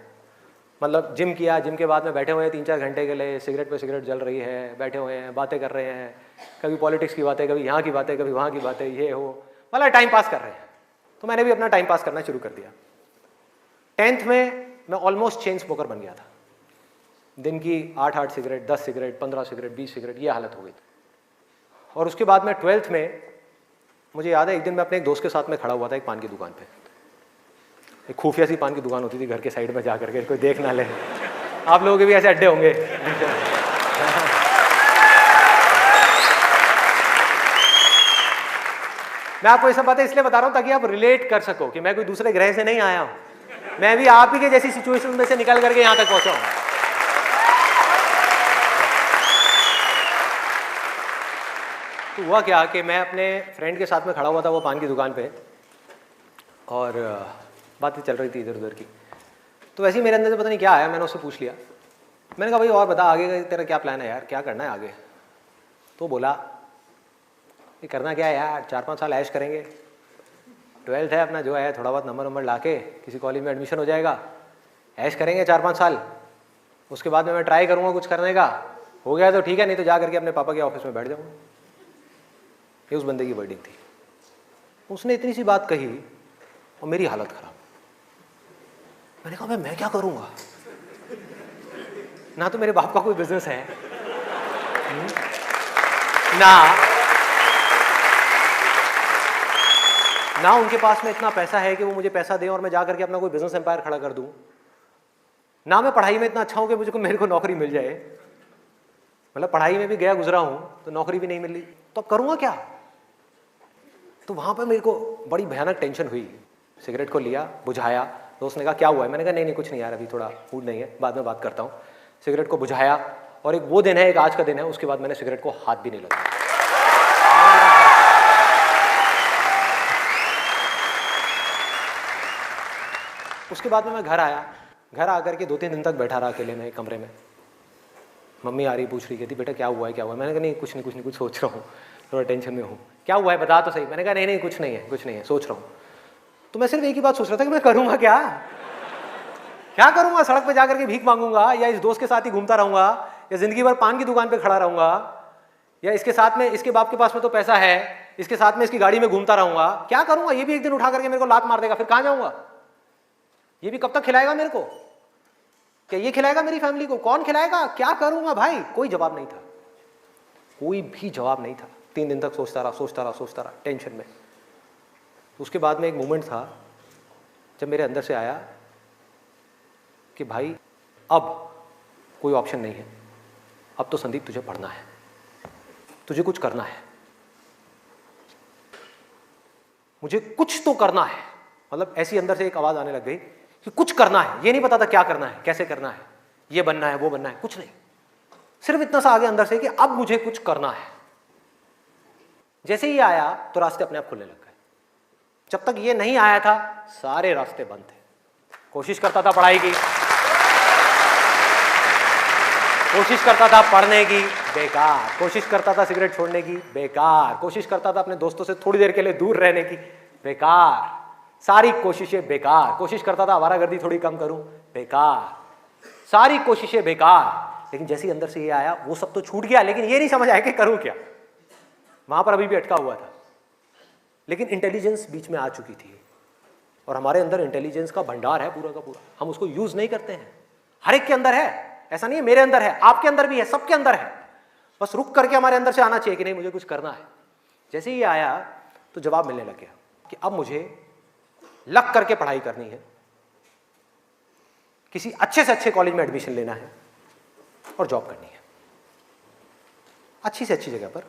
मतलब जिम किया, जिम के बाद में बैठे हुए हैं 3-4 घंटे के लिए, सिगरेट पे सिगरेट जल रही है, बैठे हुए हैं, बातें कर रहे हैं, कभी पॉलिटिक्स की बातें, कभी यहाँ की बातें, कभी वहाँ की बातें, ये हो, मतलब टाइम पास कर रहे हैं। तो मैंने भी अपना टाइम पास करना शुरू कर दिया। 10th में मैं ऑलमोस्ट चेन स्मोकर बन गया था। दिन की 8-8 सिगरेट, 10 सिगरेट, 15 सिगरेट, 20 सिगरेट, ये हालत हो गई थी। और उसके बाद में 12th में मुझे याद है एक दिन मैं अपने एक दोस्त के साथ में खड़ा हुआ था एक पान की दुकान पे। एक खुफिया सी पान की दुकान होती थी घर के साइड में, जा करके कोई देख ना ले। आप लोगों के भी ऐसे अड्डे होंगे। मैं आपको ये सब बातें इसलिए बता रहा हूं ताकि आप रिलेट कर सको कि मैं कोई दूसरे ग्रह से नहीं आया हूं, मैं भी आप ही के जैसी सिचुएशन में से निकल करके यहां तक पहुंचा हूं। तो हुआ क्या कि मैं अपने फ्रेंड के साथ में खड़ा हुआ था वो पान की दुकान पे, और बातें चल रही थी इधर उधर की। तो वैसे ही मेरे अंदर से पता नहीं क्या आया, मैंने उससे पूछ लिया। मैंने कहा भाई और बता आगे का तेरा क्या प्लान है यार, क्या करना है आगे? तो बोला ये करना क्या है यार, 4-5 साल ऐश करेंगे, 12th है अपना जो है, थोड़ा बहुत नंबर ला के किसी कॉलेज में एडमिशन हो जाएगा, ऐश करेंगे 4-5 साल, उसके बाद में मैं ट्राई करूँगा कुछ करने का, हो गया तो ठीक है, नहीं तो जा करके अपने पापा के ऑफिस में बैठ जाऊँगा। ये उस बंदे की वर्डिंग थी। उसने इतनी सी बात कही और मेरी हालत खराब। मैंने कहा भाई मैं क्या करूँगा, ना तो मेरे बाप का कोई बिजनेस है, ना उनके पास में इतना पैसा है कि वो मुझे पैसा दें और मैं जा करके अपना कोई बिजनेस एम्पायर खड़ा कर दूं, ना मैं पढ़ाई में इतना अच्छा हूं कि मुझे मेरे को नौकरी मिल जाए। मतलब पढ़ाई में भी गया गुजरा हूं तो नौकरी भी नहीं मिल रही, तो अब करूंगा क्या? तो वहां पर मेरे को बड़ी भयानक टेंशन हुई। सिगरेट को लिया, बुझाया। दोस्त ने कहा क्या हुआ है? मैंने कहा नहीं कुछ नहीं यार, अभी थोड़ा मूड नहीं है, बाद में बात करता हूँ। सिगरेट को बुझाया, और एक वो दिन है, एक आज का दिन है, उसके बाद मैंने सिगरेट को हाथ भी नहीं लगाया। उसके बाद में मैं घर आया। घर आकर के 2-3 दिन तक बैठा रहा अकेले में कमरे में। मम्मी आ रही, पूछ रही, कहती बेटा क्या हुआ है, क्या हुआ है? मैंने कहा नहीं कुछ नहीं, कुछ सोच रहा हूँ, थोड़ा टेंशन में हूँ। क्या हुआ है बता तो सही। मैंने कहा नहीं कुछ नहीं है, सोच रहा हूँ। तो मैं सिर्फ एक ही बात सोच रहा था कि मैं करूँगा क्या करूँगा? सड़क पे जाकर के भीख मांगूंगा, या इस दोस्त के साथ ही घूमता रहूँगा, या जिंदगी भर पान की दुकान पे खड़ा रहूँगा, या इसके साथ में, इसके बाप के पास में तो पैसा है, इसके साथ में इसकी गाड़ी में घूमता रहूँगा? क्या करूँगा? ये भी एक दिन उठा करके मेरे को लात मार देगा, फिर कहाँ जाऊँगा? ये भी कब तक खिलाएगा मेरे को? क्या ये खिलाएगा मेरी फैमिली को? कौन खिलाएगा? क्या करूँगा भाई? कोई जवाब नहीं था, कोई भी जवाब नहीं था। 3 दिन तक सोचता रहा टेंशन में। उसके बाद में एक मोमेंट था जब मेरे अंदर से आया कि भाई अब कोई ऑप्शन नहीं है, अब तो संदीप तुझे पढ़ना है, तुझे कुछ करना है, मुझे कुछ तो करना है। मतलब ऐसी अंदर से एक आवाज आने लग गई कि कुछ करना है। ये नहीं पता था क्या करना है, कैसे करना है, ये बनना है, वो बनना है, कुछ नहीं, सिर्फ इतना सा आगे अंदर से कि अब मुझे कुछ करना है। जैसे ही आया तो रास्ते अपने आप खुलने लग गए। जब तक ये नहीं आया था सारे रास्ते बंद थे। कोशिश करता था पढ़ाई की, कोशिश करता था पढ़ने की, बेकार। कोशिश करता था सिगरेट छोड़ने की, बेकार। कोशिश करता था अपने दोस्तों से थोड़ी देर के लिए दूर रहने की, बेकार। सारी कोशिशें बेकार। कोशिश करता था आवारागर्दी थोड़ी कम करूं, बेकार। सारी कोशिशें बेकार। लेकिन जैसे ही अंदर से ये आया वो सब तो छूट गया, लेकिन ये नहीं समझ आया कि करूं क्या। वहां पर अभी भी अटका हुआ था, लेकिन इंटेलिजेंस बीच में आ चुकी थी। और हमारे अंदर इंटेलिजेंस का भंडार है पूरा का पूरा, हम उसको यूज नहीं करते हैं। हर एक के अंदर है, ऐसा नहीं है मेरे अंदर है, आपके अंदर भी है, सबके अंदर है। बस रुक करके हमारे अंदर से आना चाहिए कि नहीं मुझे कुछ करना है। जैसे ही आया तो जवाब मिलने लग गया कि अब मुझे लग करके पढ़ाई करनी है, किसी अच्छे से अच्छे कॉलेज में एडमिशन लेना है और जॉब करनी है, अच्छी से अच्छी जगह पर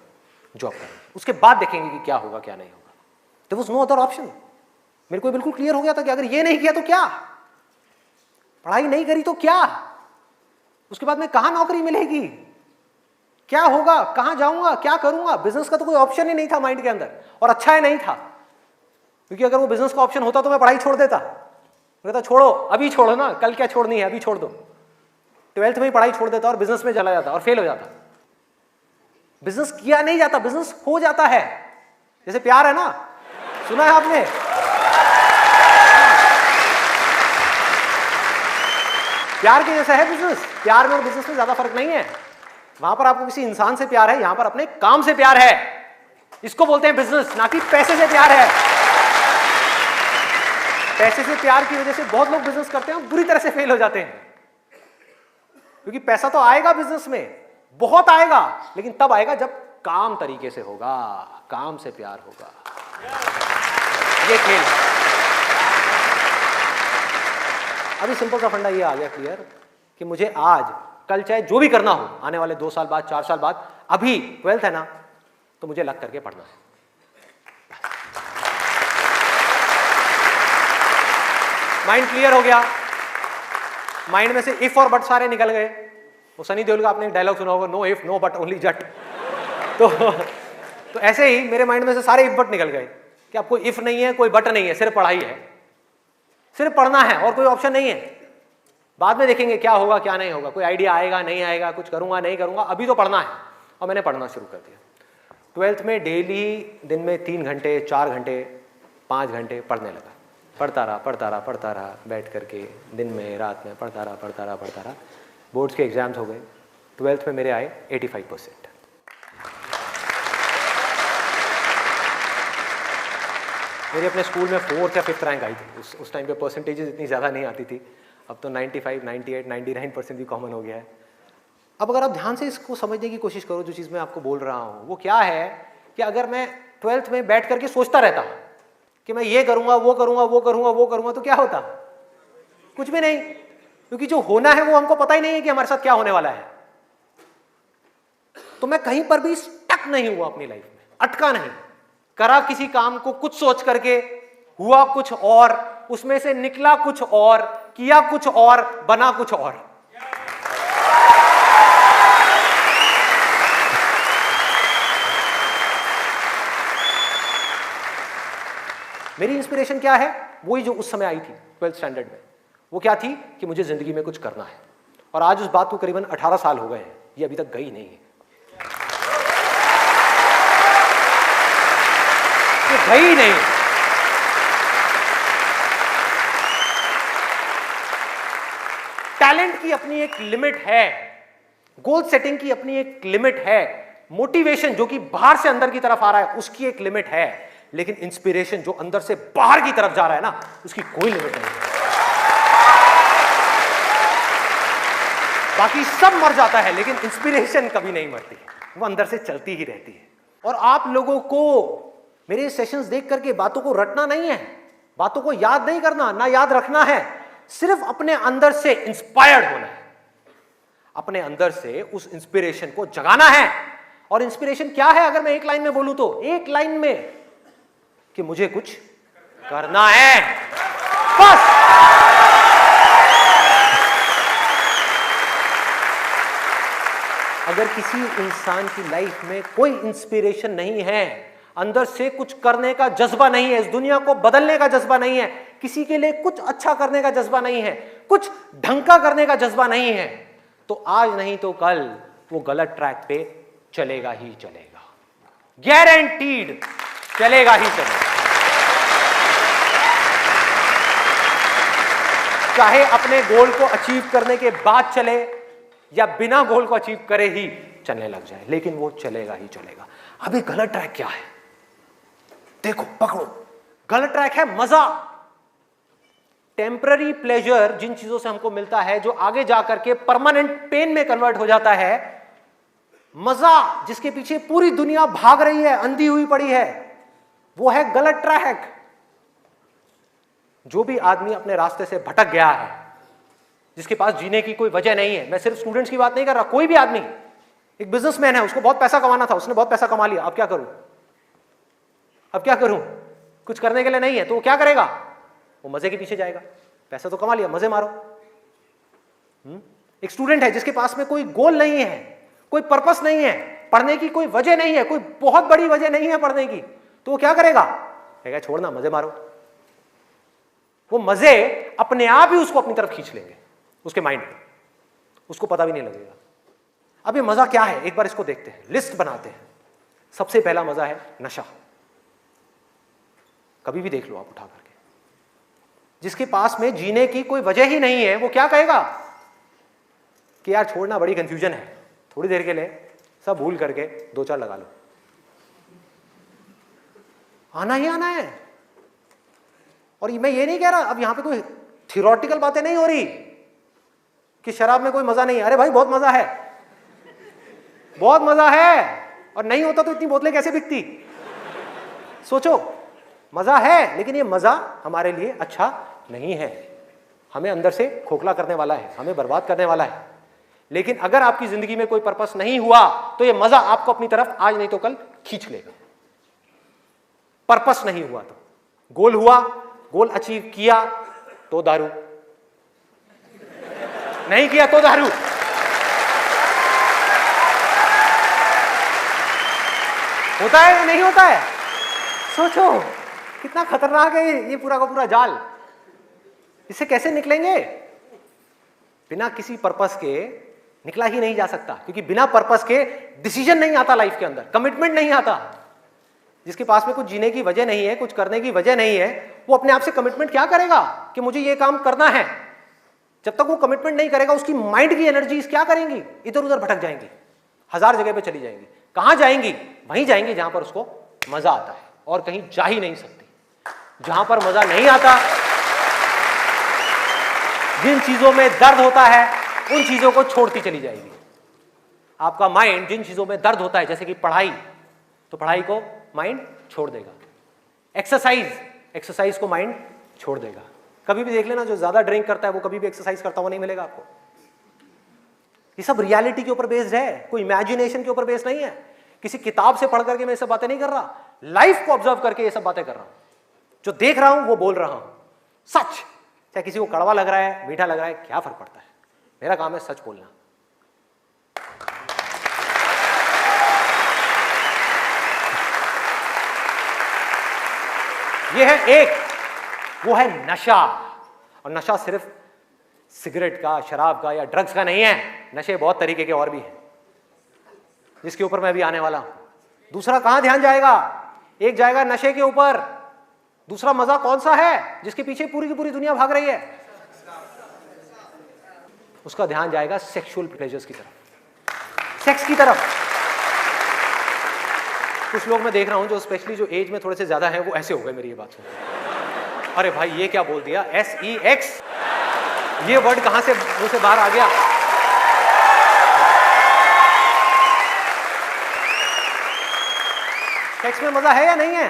जॉब करनी है। उसके बाद देखेंगे कि क्या होगा क्या नहीं होगा। There was no other option. मेरे को बिल्कुल क्लियर हो गया था कि अगर ये नहीं किया तो क्या, पढ़ाई नहीं करी तो क्या, उसके बाद में कहां नौकरी मिलेगी, क्या होगा, कहां जाऊंगा, क्या करूंगा। बिजनेस का तो कोई ऑप्शन ही नहीं था माइंड के अंदर, और अच्छा है नहीं था, क्योंकि अगर वो बिजनेस का ऑप्शन होता तो मैं पढ़ाई छोड़ देता। मैं कहता छोड़ो, अभी छोड़ो ना, कल क्या छोड़नी है, अभी छोड़ दो। 12th में ही पढ़ाई छोड़ देता और बिजनेस में चला जाता और फेल हो जाता। बिजनेस किया नहीं जाता, बिजनेस हो जाता है। जैसे प्यार है ना, सुना है आपने? प्यार के जैसा है बिजनेस। प्यार में और बिजनेस में ज्यादा फर्क नहीं है। वहां पर आपको किसी इंसान से प्यार है, यहां पर अपने काम से प्यार है। इसको बोलते हैं बिजनेस, ना कि पैसे से प्यार है। पैसे से प्यार की वजह से बहुत लोग बिजनेस करते हैं और बुरी तरह से फेल हो जाते हैं, क्योंकि पैसा तो आएगा बिजनेस में, बहुत आएगा, लेकिन तब आएगा जब काम तरीके से होगा, काम से प्यार होगा। ये खेल। अभी सिंपल सा फंडा ये आ गया क्लियर कि मुझे आज कल चाहे जो भी करना हो, आने वाले 2 साल बाद, 4 साल बाद, अभी 12th है ना, तो मुझे लग करके पढ़ना है। माइंड क्लियर हो गया। माइंड में से इफ और बट सारे निकल गए। वो सनी देओल का आपने एक डायलॉग सुना होगा, no if no but only Jatt. तो ऐसे ही मेरे माइंड में से सारे इफ बट निकल गए कि अब कोई इफ नहीं है, कोई बट नहीं है, सिर्फ पढ़ाई है, सिर्फ पढ़ना है और कोई ऑप्शन नहीं है। बाद में देखेंगे क्या होगा क्या नहीं होगा, कोई आइडिया आएगा नहीं आएगा, कुछ करूंगा नहीं करूंगा, अभी तो पढ़ना है। और मैंने पढ़ना शुरू कर दिया। 12th में डेली दिन में 3 घंटे 4 घंटे 5 घंटे पढ़ने लगा। पढ़ता रहा बैठ करके, दिन में रात में पढ़ता रहा। बोर्ड्स के एग्जाम्स हो गए। 12th में मेरे आए 85%। मेरे अपने स्कूल में 4th या 5th रैंक आई थी। उस टाइम पे परसेंटेजेस इतनी ज़्यादा नहीं आती थी। अब तो 95, 98, 99% भी कॉमन हो गया है। अब अगर आप ध्यान से इसको समझने की कोशिश करो, जो चीज़ मैं आपको बोल रहा हूँ वो क्या है कि अगर मैं 12th में बैठ करके सोचता रहता कि मैं ये करूँगा वो करूँगा, तो क्या होता? कुछ भी नहीं, क्योंकि जो होना है वो हमको पता ही नहीं है कि हमारे साथ क्या होने वाला है। तो मैं कहीं पर भी स्टक नहीं हुआ अपनी लाइफ में, अटका नहीं। करा किसी काम को कुछ सोच करके, हुआ कुछ और, उसमें से निकला कुछ और, किया कुछ और, बना कुछ और। मेरी इंस्पिरेशन क्या है? वही जो उस समय आई थी 12th स्टैंडर्ड में। वो क्या थी कि मुझे जिंदगी में कुछ करना है। और आज उस बात को करीबन 18 साल हो गए हैं, ये अभी तक गई नहीं है, ये गई नहीं। टैलेंट की अपनी एक लिमिट है, गोल सेटिंग की अपनी एक लिमिट है, मोटिवेशन जो कि बाहर से अंदर की तरफ आ रहा है उसकी एक लिमिट है, लेकिन इंस्पिरेशन जो अंदर से बाहर की तरफ जा रहा है ना, उसकी कोई लिमिट नहीं है। बाकी सब मर जाता है, लेकिन इंस्पिरेशन कभी नहीं मरती, वो अंदर से चलती ही रहती है। और आप लोगों को मेरे सेशंस देख करके बातों को रटना नहीं है, बातों को याद नहीं करना, ना याद रखना है, सिर्फ अपने अंदर से इंस्पायर्ड होना है, अपने अंदर से उस इंस्पिरेशन को जगाना है। और इंस्पिरेशन क्या है अगर मैं एक लाइन में बोलूं तो, एक लाइन में कि मुझे कुछ करना है, बस। अगर किसी इंसान की लाइफ में कोई इंस्पिरेशन नहीं है, अंदर से कुछ करने का जज्बा नहीं है, इस दुनिया को बदलने का जज्बा नहीं है, किसी के लिए कुछ अच्छा करने का जज्बा नहीं है, कुछ ढंग का करने का जज्बा नहीं है, तो आज नहीं तो कल वो गलत ट्रैक पे चलेगा ही चलेगा, गारंटीड चलेगा ही चलेगा। चाहे अपने गोल को अचीव करने के बाद चले या बिना गोल को अचीव करे ही चलने लग जाए, लेकिन वो चलेगा ही चलेगा। अभी गलत ट्रैक क्या है? देखो, पकड़ो। गलत ट्रैक है मजा, टेम्पररी प्लेजर, जिन चीजों से हमको मिलता है जो आगे जाकर के परमानेंट पेन में कन्वर्ट हो जाता है। मजा जिसके पीछे पूरी दुनिया भाग रही है, अंधी हुई पड़ी है, वो है गलत ट्रैक। जो भी आदमी अपने रास्ते से भटक गया है, जिसके पास जीने की कोई वजह नहीं है, मैं सिर्फ स्टूडेंट्स की बात नहीं कर रहा, कोई भी आदमी, एक बिजनेसमैन है, उसको बहुत पैसा कमाना था, उसने बहुत पैसा कमा लिया, अब क्या करूं, अब क्या करूं, कुछ करने के लिए नहीं है, तो वो क्या करेगा? वो मजे के पीछे जाएगा। पैसा तो कमा लिया, मजे मारो। एक स्टूडेंट है जिसके पास में कोई गोल नहीं है, कोई पर्पस नहीं है, पढ़ने की कोई वजह नहीं है, कोई बहुत बड़ी वजह नहीं है पढ़ने की, तो वो क्या करेगा? कहेगा छोड़ना, मजे मारो। वो मजे अपने आप ही उसको अपनी तरफ खींच लेंगे, उसके माइंड में, उसको पता भी नहीं लगेगा। अब ये मजा क्या है, एक बार इसको देखते हैं, लिस्ट बनाते हैं। सबसे पहला मजा है नशा। कभी भी देख लो आप उठा करके, जिसके पास में जीने की कोई वजह ही नहीं है, वो क्या कहेगा कि यार छोड़ना, बड़ी कंफ्यूजन है, थोड़ी देर के लिए सब भूल करके 2-4 लगा लो। आना ही आना है। और मैं ये नहीं कह रहा, अब यहां पे कोई थियोरेटिकल बातें नहीं हो रही कि शराब में कोई मजा नहीं है। अरे भाई बहुत मजा है, बहुत मजा है। और नहीं होता तो इतनी बोतलें कैसे बिकती? सोचो, मजा है, लेकिन ये मजा हमारे लिए अच्छा नहीं है, हमें अंदर से खोखला करने वाला है, हमें बर्बाद करने वाला है। लेकिन अगर आपकी जिंदगी में कोई पर्पस नहीं हुआ तो ये मजा आपको अपनी तरफ आज नहीं तो कल खींच लेगा। पर्पस नहीं हुआ तो गोल हुआ, गोल अचीव किया तो दारू, नहीं किया तो दारू। होता है या नहीं होता है? सोचो कितना खतरनाक है ये पूरा का पूरा जाल। इससे कैसे निकलेंगे? बिना किसी पर्पस के निकला ही नहीं जा सकता, क्योंकि बिना पर्पस के डिसीजन नहीं आता लाइफ के अंदर, कमिटमेंट नहीं आता। जिसके पास में कुछ जीने की वजह नहीं है, कुछ करने की वजह नहीं है, वो अपने आप से कमिटमेंट क्या करेगा कि मुझे ये काम करना है? जब तक वो कमिटमेंट नहीं करेगा, उसकी माइंड की एनर्जीज क्या करेंगी? इधर उधर भटक जाएंगी, 1000 जगह पे चली जाएंगी। कहां जाएंगी? वहीं जाएंगी जहां पर उसको मजा आता है, और कहीं जा ही नहीं सकती। जहां पर मजा नहीं आता, जिन चीजों में दर्द होता है, उन चीजों को छोड़ती चली जाएगी। आपका माइंड जिन चीजों में दर्द होता है, जैसे कि पढ़ाई, तो पढ़ाई को माइंड छोड़ देगा। एक्सरसाइज को माइंड छोड़ देगा। कभी भी देख लेना, जो ज्यादा ड्रिंक करता है वो कभी भी एक्सरसाइज करता हुआ नहीं मिलेगा आपको। ये सब रियलिटी के ऊपर बेस्ड है, कोई इमेजिनेशन के ऊपर बेस्ड नहीं है। किसी किताब से पढ़ करके मैं ये सब बातें नहीं कर रहा, लाइफ को ऑब्जर्व करके ये सब बातें कर रहा हूं। जो देख रहा हूं वो बोल रहा हूं, सच। चाहे किसी को कड़वा लग रहा है, मीठा लग रहा है, क्या फर्क पड़ता है? मेरा काम है सच बोलना। ये है एक, वो है नशा। और नशा सिर्फ सिगरेट का, शराब का या ड्रग्स का नहीं है। नशे बहुत तरीके के और भी हैं, जिसके ऊपर मैं अभी आने वाला हूं। दूसरा कहां ध्यान जाएगा? एक जाएगा नशे के ऊपर, दूसरा मजा कौन सा है जिसके पीछे पूरी की पूरी दुनिया भाग रही है? उसका ध्यान जाएगा सेक्सुअल प्लेजर्स की तरफ, सेक्स की तरफ। कुछ लोग मैं देख रहा हूं जो स्पेशली जो एज में थोड़े से ज्यादा है, वो ऐसे हो गए मेरी ये बात सुन। अरे भाई ये क्या बोल दिया? SEX, ये वर्ड कहां से मुंह से बाहर आ गया? सेक्स में मजा है या नहीं है?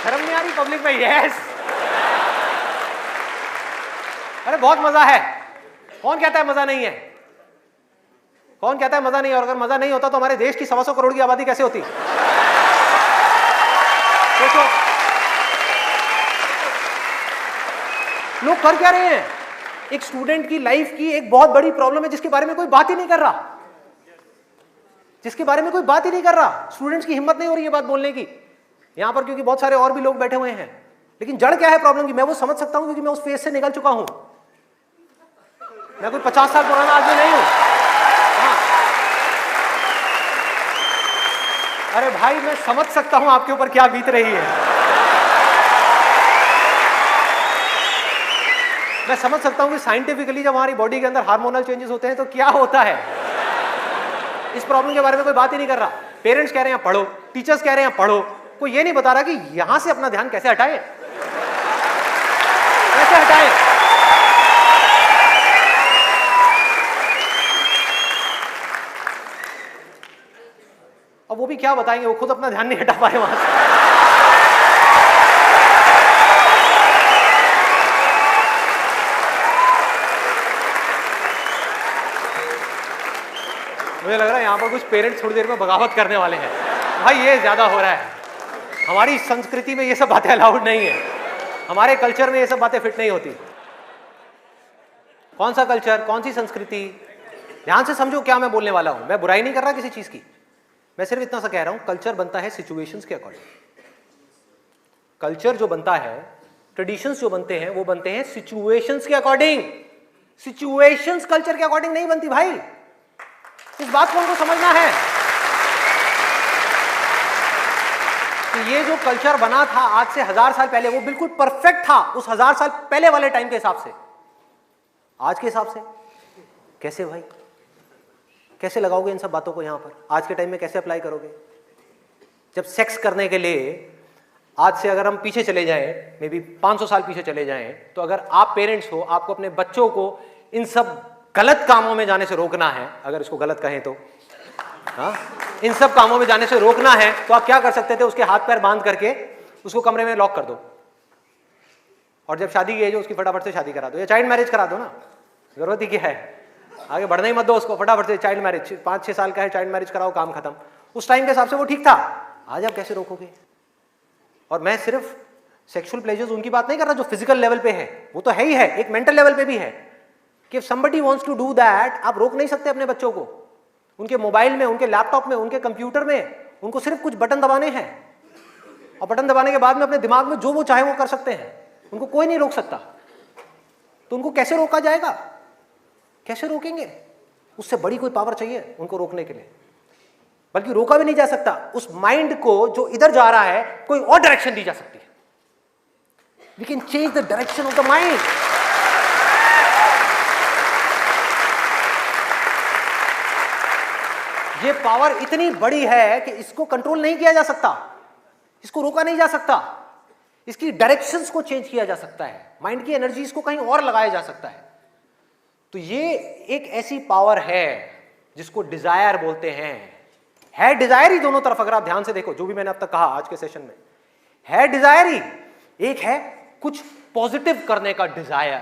शर्म नहीं आ रही पब्लिक में? यस, अरे बहुत मजा है। कौन कहता है मजा नहीं है? कौन कहता है मजा नहीं है? और अगर मजा नहीं होता तो हमारे देश की 125 करोड़ की आबादी कैसे होती? सोचो, लोग कर क्या रहे हैं? एक स्टूडेंट की लाइफ की एक बहुत बड़ी प्रॉब्लम है जिसके बारे में कोई बात ही नहीं कर रहा, जिसके बारे में कोई बात ही नहीं कर रहा। स्टूडेंट्स की हिम्मत नहीं हो रही है बात बोलने की यहां पर, क्योंकि बहुत सारे और भी लोग बैठे हुए हैं। लेकिन जड़ क्या है प्रॉब्लम की? मैं वो समझ सकता हूं, क्योंकि मैं उस फेज से निकल चुका हूं। मैं कोई 50 साल पुराना आदमी नहीं हूं। हाँ। अरे भाई मैं समझ सकता हूं आपके ऊपर क्या बीत रही है। मैं समझ सकता हूं कि साइंटिफिकली जब हमारी बॉडी के अंदर हार्मोनल चेंजेस होते हैं तो क्या होता है। इस प्रॉब्लम के बारे में कोई बात ही नहीं कर रहा। पेरेंट्स कह रहे हैं पढ़ो, टीचर्स कह रहे हैं पढ़ो, कोई ये नहीं बता रहा कि यहां से अपना ध्यान कैसे हटाए, कैसे हटाए। अब वो भी क्या बताएंगे, वो खुद अपना ध्यान नहीं हटा पाए वहां से। मुझे लग रहा है यहां पर कुछ पेरेंट्स थोड़ी देर में बगावत करने वाले हैं। भाई ये ज्यादा हो रहा है। हमारी संस्कृति में ये सब बातें अलाउड नहीं है, हमारे कल्चर में ये सब बातें फिट नहीं होती। कौन सा कल्चर, कौन सी संस्कृति? ध्यान से समझो क्या मैं बोलने वाला हूं। मैं बुराई नहीं कर रहा किसी चीज की, मैं सिर्फ इतना सा कह रहा हूं, कल्चर बनता है सिचुएशंस के अकॉर्डिंग। कल्चर जो बनता है, ट्रेडिशंस जो बनते हैं, वो बनते हैं सिचुएशंस के अकॉर्डिंग। सिचुएशंस कल्चर के अकॉर्डिंग नहीं बनती भाई, इस बात को उनको समझना है कि ये जो कल्चर बना था आज से 1000 साल पहले वो बिल्कुल परफेक्ट था उस 1000 साल पहले वाले टाइम के हिसाब से। आज के हिसाब से कैसे भाई, कैसे लगाओगे इन सब बातों को यहां पर, आज के टाइम में कैसे अप्लाई करोगे? जब सेक्स करने के लिए आज से अगर हम पीछे चले जाएं, मे बी 500 साल पीछे चले जाएं, तो अगर आप पेरेंट्स हो, आपको अपने बच्चों को इन सब गलत कामों में जाने से रोकना है, अगर इसको गलत कहें तो, हाँ, इन सब कामों में जाने से रोकना है, तो आप क्या कर सकते थे? उसके हाथ पैर बांध करके उसको कमरे में लॉक कर दो, और जब शादी की एज हो उसकी फटाफट से शादी करा दो, या चाइल्ड मैरिज करा दो ना, जरूरत ही क्या है, आगे बढ़ने ही मत दो उसको, फटाफट से चाइल्ड मैरिज, 5-6 साल का है, चाइल्ड मैरिज कराओ, काम खत्म। उस टाइम के हिसाब से वो ठीक था, आज आप कैसे रोकोगे? और मैं सिर्फ सेक्सुअल प्लेजर्स उनकी बात नहीं कर रहा जो फिजिकल लेवल पे है, वो तो है ही है, एक मेंटल लेवल पे भी है कि somebody wants to do that, आप रोक नहीं सकते अपने बच्चों को। उनके मोबाइल में, उनके लैपटॉप में, उनके कंप्यूटर में उनको सिर्फ कुछ बटन दबाने हैं, और बटन दबाने के बाद में अपने दिमाग में जो वो चाहे वो कर सकते हैं, उनको कोई नहीं रोक सकता। तो उनको कैसे रोका जाएगा? कैसे रोकेंगे? उससे बड़ी कोई पावर चाहिए उनको रोकने के लिए, बल्कि रोका भी नहीं जा सकता। उस माइंड को जो इधर जा रहा है कोई और डायरेक्शन दी जा सकती है। We can change the direction of the mind. ये पावर इतनी बड़ी है कि इसको कंट्रोल नहीं किया जा सकता, इसको रोका नहीं जा सकता, इसकी डायरेक्शंस को चेंज किया जा सकता है, माइंड की एनर्जीज को कहीं और लगाया जा सकता है। तो ये एक ऐसी पावर है जिसको डिजायर बोलते हैं। है डिजायर ही दोनों तरफ, अगर आप ध्यान से देखो जो भी मैंने अब तक कहा आज के सेशन में, है डिजायर ही। एक है कुछ पॉजिटिव करने का डिजायर,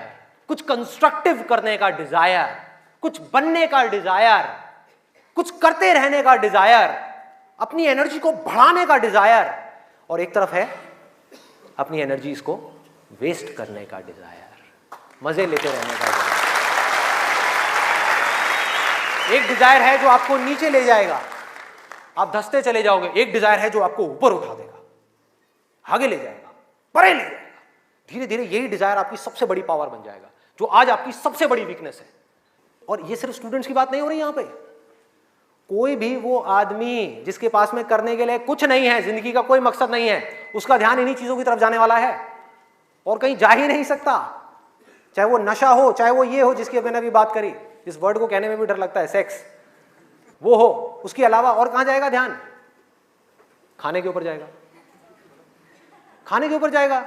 कुछ कंस्ट्रक्टिव करने का डिजायर, कुछ बनने का डिजायर, कुछ करते रहने का डिजायर, अपनी एनर्जी को बढ़ाने का डिजायर, और एक तरफ है अपनी एनर्जी इसको वेस्ट करने का डिजायर, मजे लेते रहने का डिजायर। एक डिजायर है जो आपको नीचे ले जाएगा, आप धंसते चले जाओगे। एक डिजायर है जो आपको ऊपर उठा देगा, आगे ले जाएगा, परे ले जाएगा। धीरे धीरे यही डिजायर आपकी सबसे बड़ी पावर बन जाएगा, जो आज आपकी सबसे बड़ी वीकनेस है। और ये सिर्फ स्टूडेंट्स की बात नहीं हो रही यहां पे, कोई भी वो आदमी जिसके पास में करने के लिए कुछ नहीं है, जिंदगी का कोई मकसद नहीं है, उसका ध्यान इन्हीं चीजों की तरफ जाने वाला है और कहीं जा ही नहीं सकता। चाहे वो नशा हो, चाहे वो ये हो जिसकी मैंने अभी बात करी, इस वर्ड को कहने में भी डर लगता है, सेक्स, वो हो, उसके अलावा और कहां जाएगा ध्यान? खाने के ऊपर जाएगा, खाने के ऊपर जाएगा।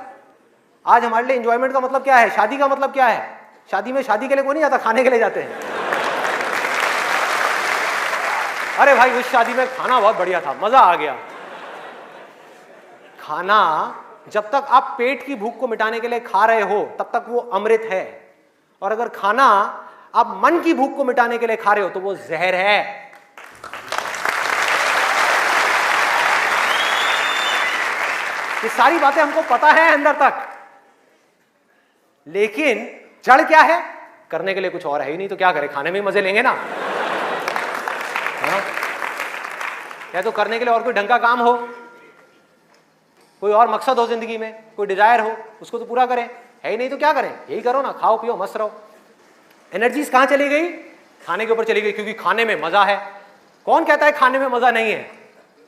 आज हमारे लिए एंजॉयमेंट का मतलब क्या है? शादी का मतलब क्या है? शादी में शादी के लिए कोई नहीं जाता, खाने के लिए जाते हैं। अरे भाई उस शादी में खाना बहुत बढ़िया था, मजा आ गया। खाना जब तक आप पेट की भूख को मिटाने के लिए खा रहे हो तब तक वो अमृत है, और अगर खाना आप मन की भूख को मिटाने के लिए खा रहे हो तो वो जहर है। ये सारी बातें हमको पता है अंदर तक, लेकिन जड़ क्या है? करने के लिए कुछ और है ही नहीं, तो क्या करें? खाने में मजे लेंगे ना। हाँ? या तो करने के लिए और कोई ढंग का काम हो, कोई और मकसद हो जिंदगी में, कोई डिजायर हो, उसको तो पूरा करें। है ही नहीं तो क्या करें? यही करो ना, खाओ पियो मस्त रहो। एनर्जीज कहां चली गई? खाने के ऊपर चली गई, क्योंकि खाने में मजा है। कौन कहता है खाने में मजा नहीं है?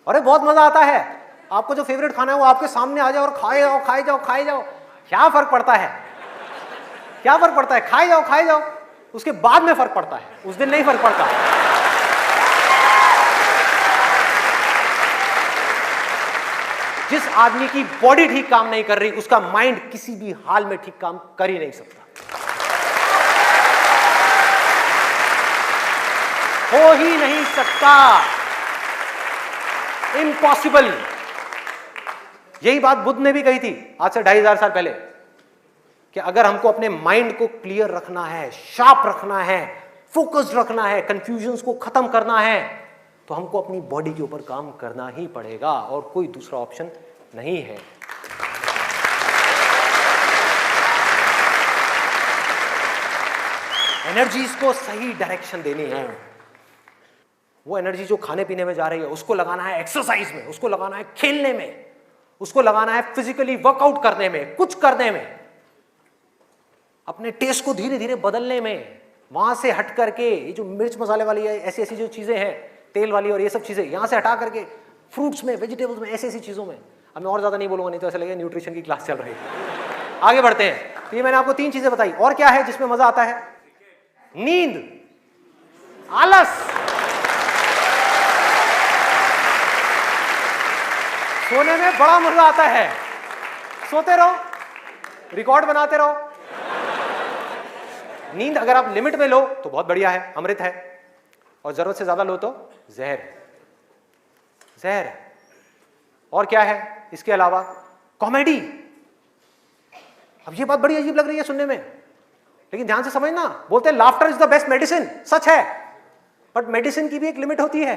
अरे बहुत मजा आता है। आपको जो फेवरेट खाना है वो आपके सामने आ जाओ और खाए जाओ, खाए जाओ, खाए जाओ। क्या फर्क पड़ता है? क्या फर्क पड़ता है? खाए जाओ, खाए जाओ। उसके बाद में फर्क पड़ता है, उस दिन नहीं फर्क पड़ता। जिस आदमी की बॉडी ठीक काम नहीं कर रही, उसका माइंड किसी भी हाल में ठीक काम कर ही नहीं सकता, हो ही नहीं सकता, इम्पॉसिबल। यही बात बुद्ध ने भी कही थी आज से 2500 साल पहले, कि अगर हमको अपने माइंड को क्लियर रखना है, शार्प रखना है, फोकस्ड रखना है, कंफ्यूजन्स को खत्म करना है, तो हमको अपनी बॉडी के ऊपर काम करना ही पड़ेगा, और कोई दूसरा ऑप्शन नहीं है। एनर्जीज को सही डायरेक्शन देनी है। वो एनर्जी जो खाने पीने में जा रही है उसको लगाना है एक्सरसाइज में, उसको लगाना है खेलने में, उसको लगाना है फिजिकली वर्कआउट करने में, कुछ करने में। अपने टेस्ट को धीरे धीरे बदलने में, वहां से हट करके ये जो मिर्च मसाले वाली ऐसी ऐसी जो चीजें हैं, तेल वाली और ये सब चीजें, यहां से हटा करके फ्रूट्स में, वेजिटेबल्स में, ऐसी ऐसी चीजों में। अब मैं और ज्यादा नहीं बोलूंगा, नहीं तो ऐसा लगेगा न्यूट्रिशन की क्लास चल रही है। आगे बढ़ते हैं। तो ये मैंने आपको 3 चीजें बताई। और क्या है जिसमें मजा आता है? नींद, आलस। सोने में बड़ा मजा आता है, सोते रहो, रिकॉर्ड बनाते रहो। नींद अगर आप लिमिट में लो तो बहुत बढ़िया है, अमृत है, और जरूरत से ज्यादा लो तो जहर है, जहर है। और क्या है इसके अलावा? कॉमेडी। अब ये बात बड़ी अजीब लग रही है सुनने में, लेकिन ध्यान से समझना, बोलते हैं laughter is the best medicine. सच है, बट मेडिसिन की भी एक लिमिट होती है।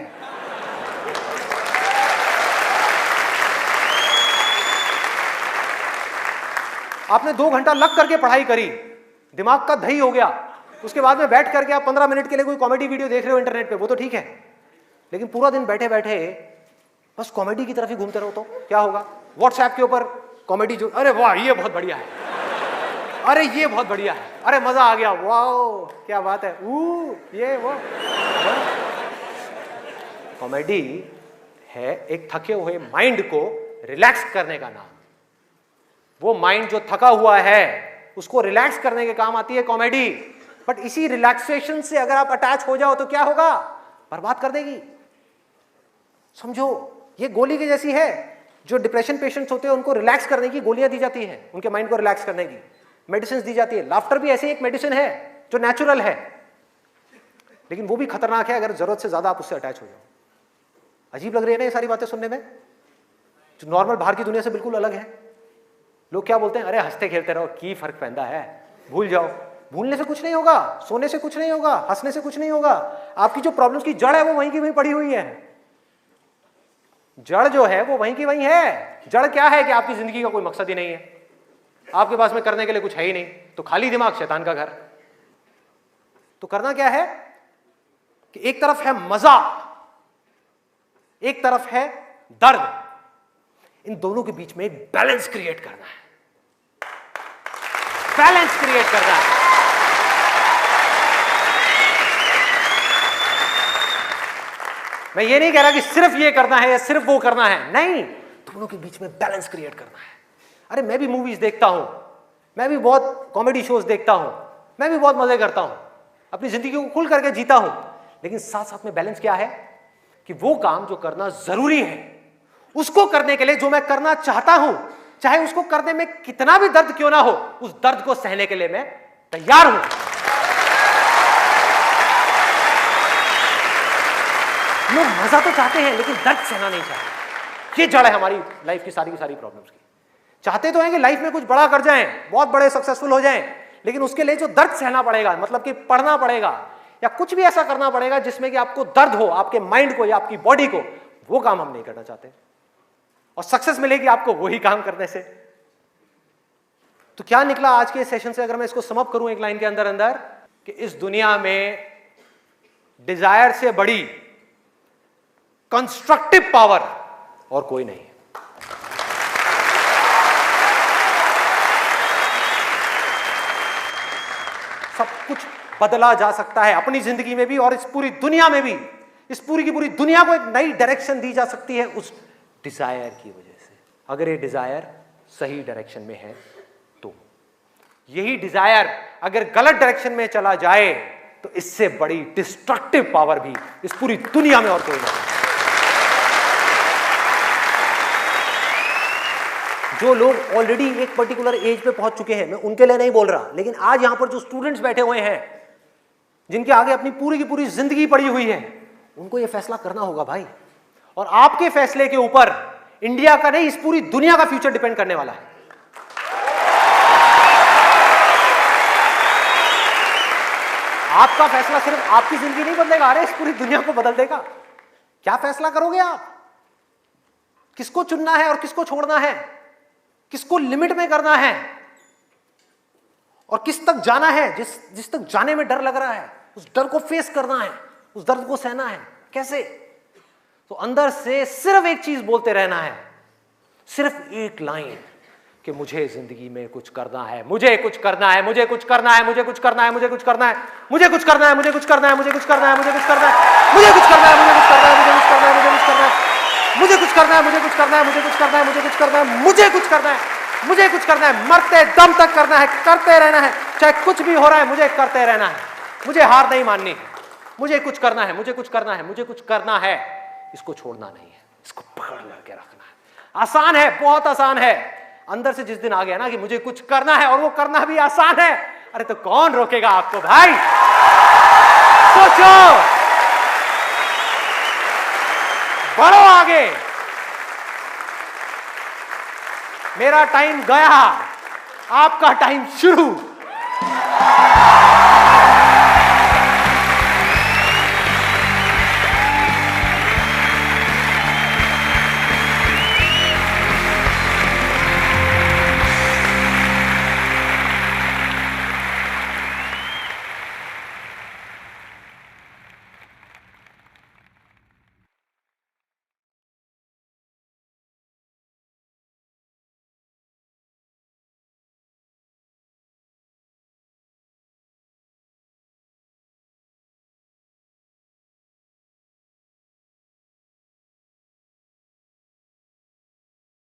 आपने 2 घंटा लग करके पढ़ाई करी, दिमाग का दही हो गया, उसके बाद में बैठ करके आप 15 मिनट के लिए कोई कॉमेडी वीडियो देख रहे हो इंटरनेट पे, वो तो ठीक है, लेकिन पूरा दिन बैठे बैठे बस कॉमेडी की तरफ ही घूमते रहो तो क्या होगा? व्हाट्सएप के ऊपर कॉमेडी जो, अरे वाह ये बहुत बढ़िया है, अरे ये बहुत बढ़िया है, अरे मजा आ गया, वाह क्या बात है, ये वो। कॉमेडी है एक थके हुए माइंड को रिलैक्स करने का नाम। वो माइंड जो थका हुआ है उसको रिलैक्स करने के काम आती है कॉमेडी। बट इसी रिलैक्सेशन से अगर आप अटैच हो जाओ तो क्या होगा? बर्बाद कर देगी। समझो ये गोली की जैसी है। जो डिप्रेशन पेशेंट्स होते हैं उनको रिलैक्स करने की गोलियां दी जाती हैं, उनके माइंड को रिलैक्स करने की मेडिसिन दी जाती है। लाफ्टर भी ऐसे एक मेडिसिन है जो नेचुरल है, लेकिन वो भी खतरनाक है अगर जरूरत से ज्यादा आप उससे अटैच हो जाओ। अजीब लग रही है ना ये सारी बातें सुनने में, जो नॉर्मल बाहर की दुनिया से बिल्कुल अलग है। लोग क्या बोलते हैं? अरे हंसते खेलते रहो, की फर्क पैदा है, भूल जाओ। भूलने से कुछ नहीं होगा, सोने से कुछ नहीं होगा, हंसने से कुछ नहीं होगा। आपकी जो प्रॉब्लम्स की जड़ है वो वहीं की वहीं पड़ी हुई है। जड़ जो है वो वहीं की वहीं है। जड़ क्या है कि आपकी जिंदगी का कोई मकसद ही नहीं है, आपके पास में करने के लिए कुछ है ही नहीं, तो खाली दिमाग शैतान का घर। तो करना क्या है कि एक तरफ है मजा, एक तरफ है दर्द, इन दोनों के बीच में एक बैलेंस क्रिएट करना है। बैलेंस क्रिएट करना है। मैं ये नहीं कह रहा कि सिर्फ ये करना है या सिर्फ वो करना है, नहीं, दोनों के बीच में बैलेंस क्रिएट करना है। अरे मैं भी मूवीज देखता हूं, मैं भी बहुत कॉमेडी शोज देखता हूं, मैं भी बहुत मजे करता हूं, अपनी जिंदगी को खुल करके जीता हूं, लेकिन साथ साथ में बैलेंस क्या है कि वो काम जो करना जरूरी है उसको करने के लिए जो मैं करना चाहता हूं, चाहे उसको करने में कितना भी दर्द क्यों ना हो, उस दर्द को सहने के लिए मैं तैयार हूं। लोग मजा तो चाहते हैं लेकिन दर्द सहना नहीं चाहते। ये जड़ है हमारी लाइफ की सारी प्रॉब्लम्स की। चाहते तो हैं कि लाइफ में कुछ बड़ा कर जाएं, बहुत बड़े सक्सेसफुल हो जाएं, लेकिन उसके लिए जो दर्द सहना पड़ेगा, मतलब कि पढ़ना पड़ेगा या कुछ भी ऐसा करना पड़ेगा जिसमें कि आपको दर्द हो, आपके माइंड को या आपकी बॉडी को, वो काम हम नहीं करना चाहते। और सक्सेस मिलेगी आपको वही काम करने से। तो क्या निकला आज के सेशन से, अगर मैं इसको समअप करूं एक लाइन के अंदर अंदर, कि इस दुनिया में डिजायर से बड़ी कंस्ट्रक्टिव पावर और कोई नहीं। सब कुछ बदला जा सकता है अपनी जिंदगी में भी और इस पूरी दुनिया में भी। इस पूरी की पूरी दुनिया को एक नई डायरेक्शन दी जा सकती है उस डिजायर की वजह से, अगर ये डिजायर सही डायरेक्शन में है तो। यही डिजायर अगर गलत डायरेक्शन में चला जाए तो इससे बड़ी डिस्ट्रक्टिव पावर भी इस पूरी दुनिया में और कोई नहीं। जो लोग ऑलरेडी एक पर्टिकुलर एज पे पहुंच चुके हैं, मैं उनके लिए नहीं बोल रहा, लेकिन आज यहां पर जो स्टूडेंट्स बैठे हुए हैं जिनके आगे अपनी पूरी की पूरी जिंदगी पड़ी हुई है, उनको यह फैसला करना होगा भाई। और आपके फैसले के ऊपर इंडिया का नहीं, इस पूरी दुनिया का फ्यूचर डिपेंड करने वाला है। आपका फैसला सिर्फ आपकी जिंदगी नहीं बदलेगा, अरे इस पूरी दुनिया को बदल देगा। क्या फैसला करोगे आप? किसको चुनना है और किसको छोड़ना है, किसको लिमिट में करना है और किस तक जाना है। जिस तक जाने में डर लग रहा है उस डर को फेस करना है, उस दर्द को सहना है। कैसे? तो अंदर से सिर्फ एक चीज बोलते रहना है, सिर्फ एक लाइन, कि मुझे जिंदगी में कुछ करना है, मुझे कुछ करना है, मुझे कुछ करना है, मुझे कुछ करना है, मुझे कुछ करना है, मुझे कुछ करना है, मुझे कुछ करना है, मुझे कुछ करना है, मुझे कुछ करना है, मुझे कुछ करना है, मुझे कुछ करना है, मुझे कुछ करना है, मुझे कुछ करना है, मुझे कुछ करना है, मुझे कुछ करना है, मुझे कुछ करना है, मुझे कुछ करना है, मुझे कुछ करना है, मुझे कुछ करना है, मरते दम तक करना है, करते रहना है, चाहे कुछ भी हो रहा है, मुझे करते रहना है, मुझे हार नहीं माननी, मुझे कुछ करना है, मुझे कुछ करना है, मुझे कुछ करना है, इसको छोड़ना नहीं है, इसको पकड़ करके रखना है। आसान है, बहुत आसान है। अंदर से जिस दिन आ गया ना कि मुझे कुछ करना है और वो करना भी आसान है, अरे तो कौन रोकेगा आपको भाई? सोचो, बढ़ो आगे। मेरा टाइम गया, आपका टाइम शुरू।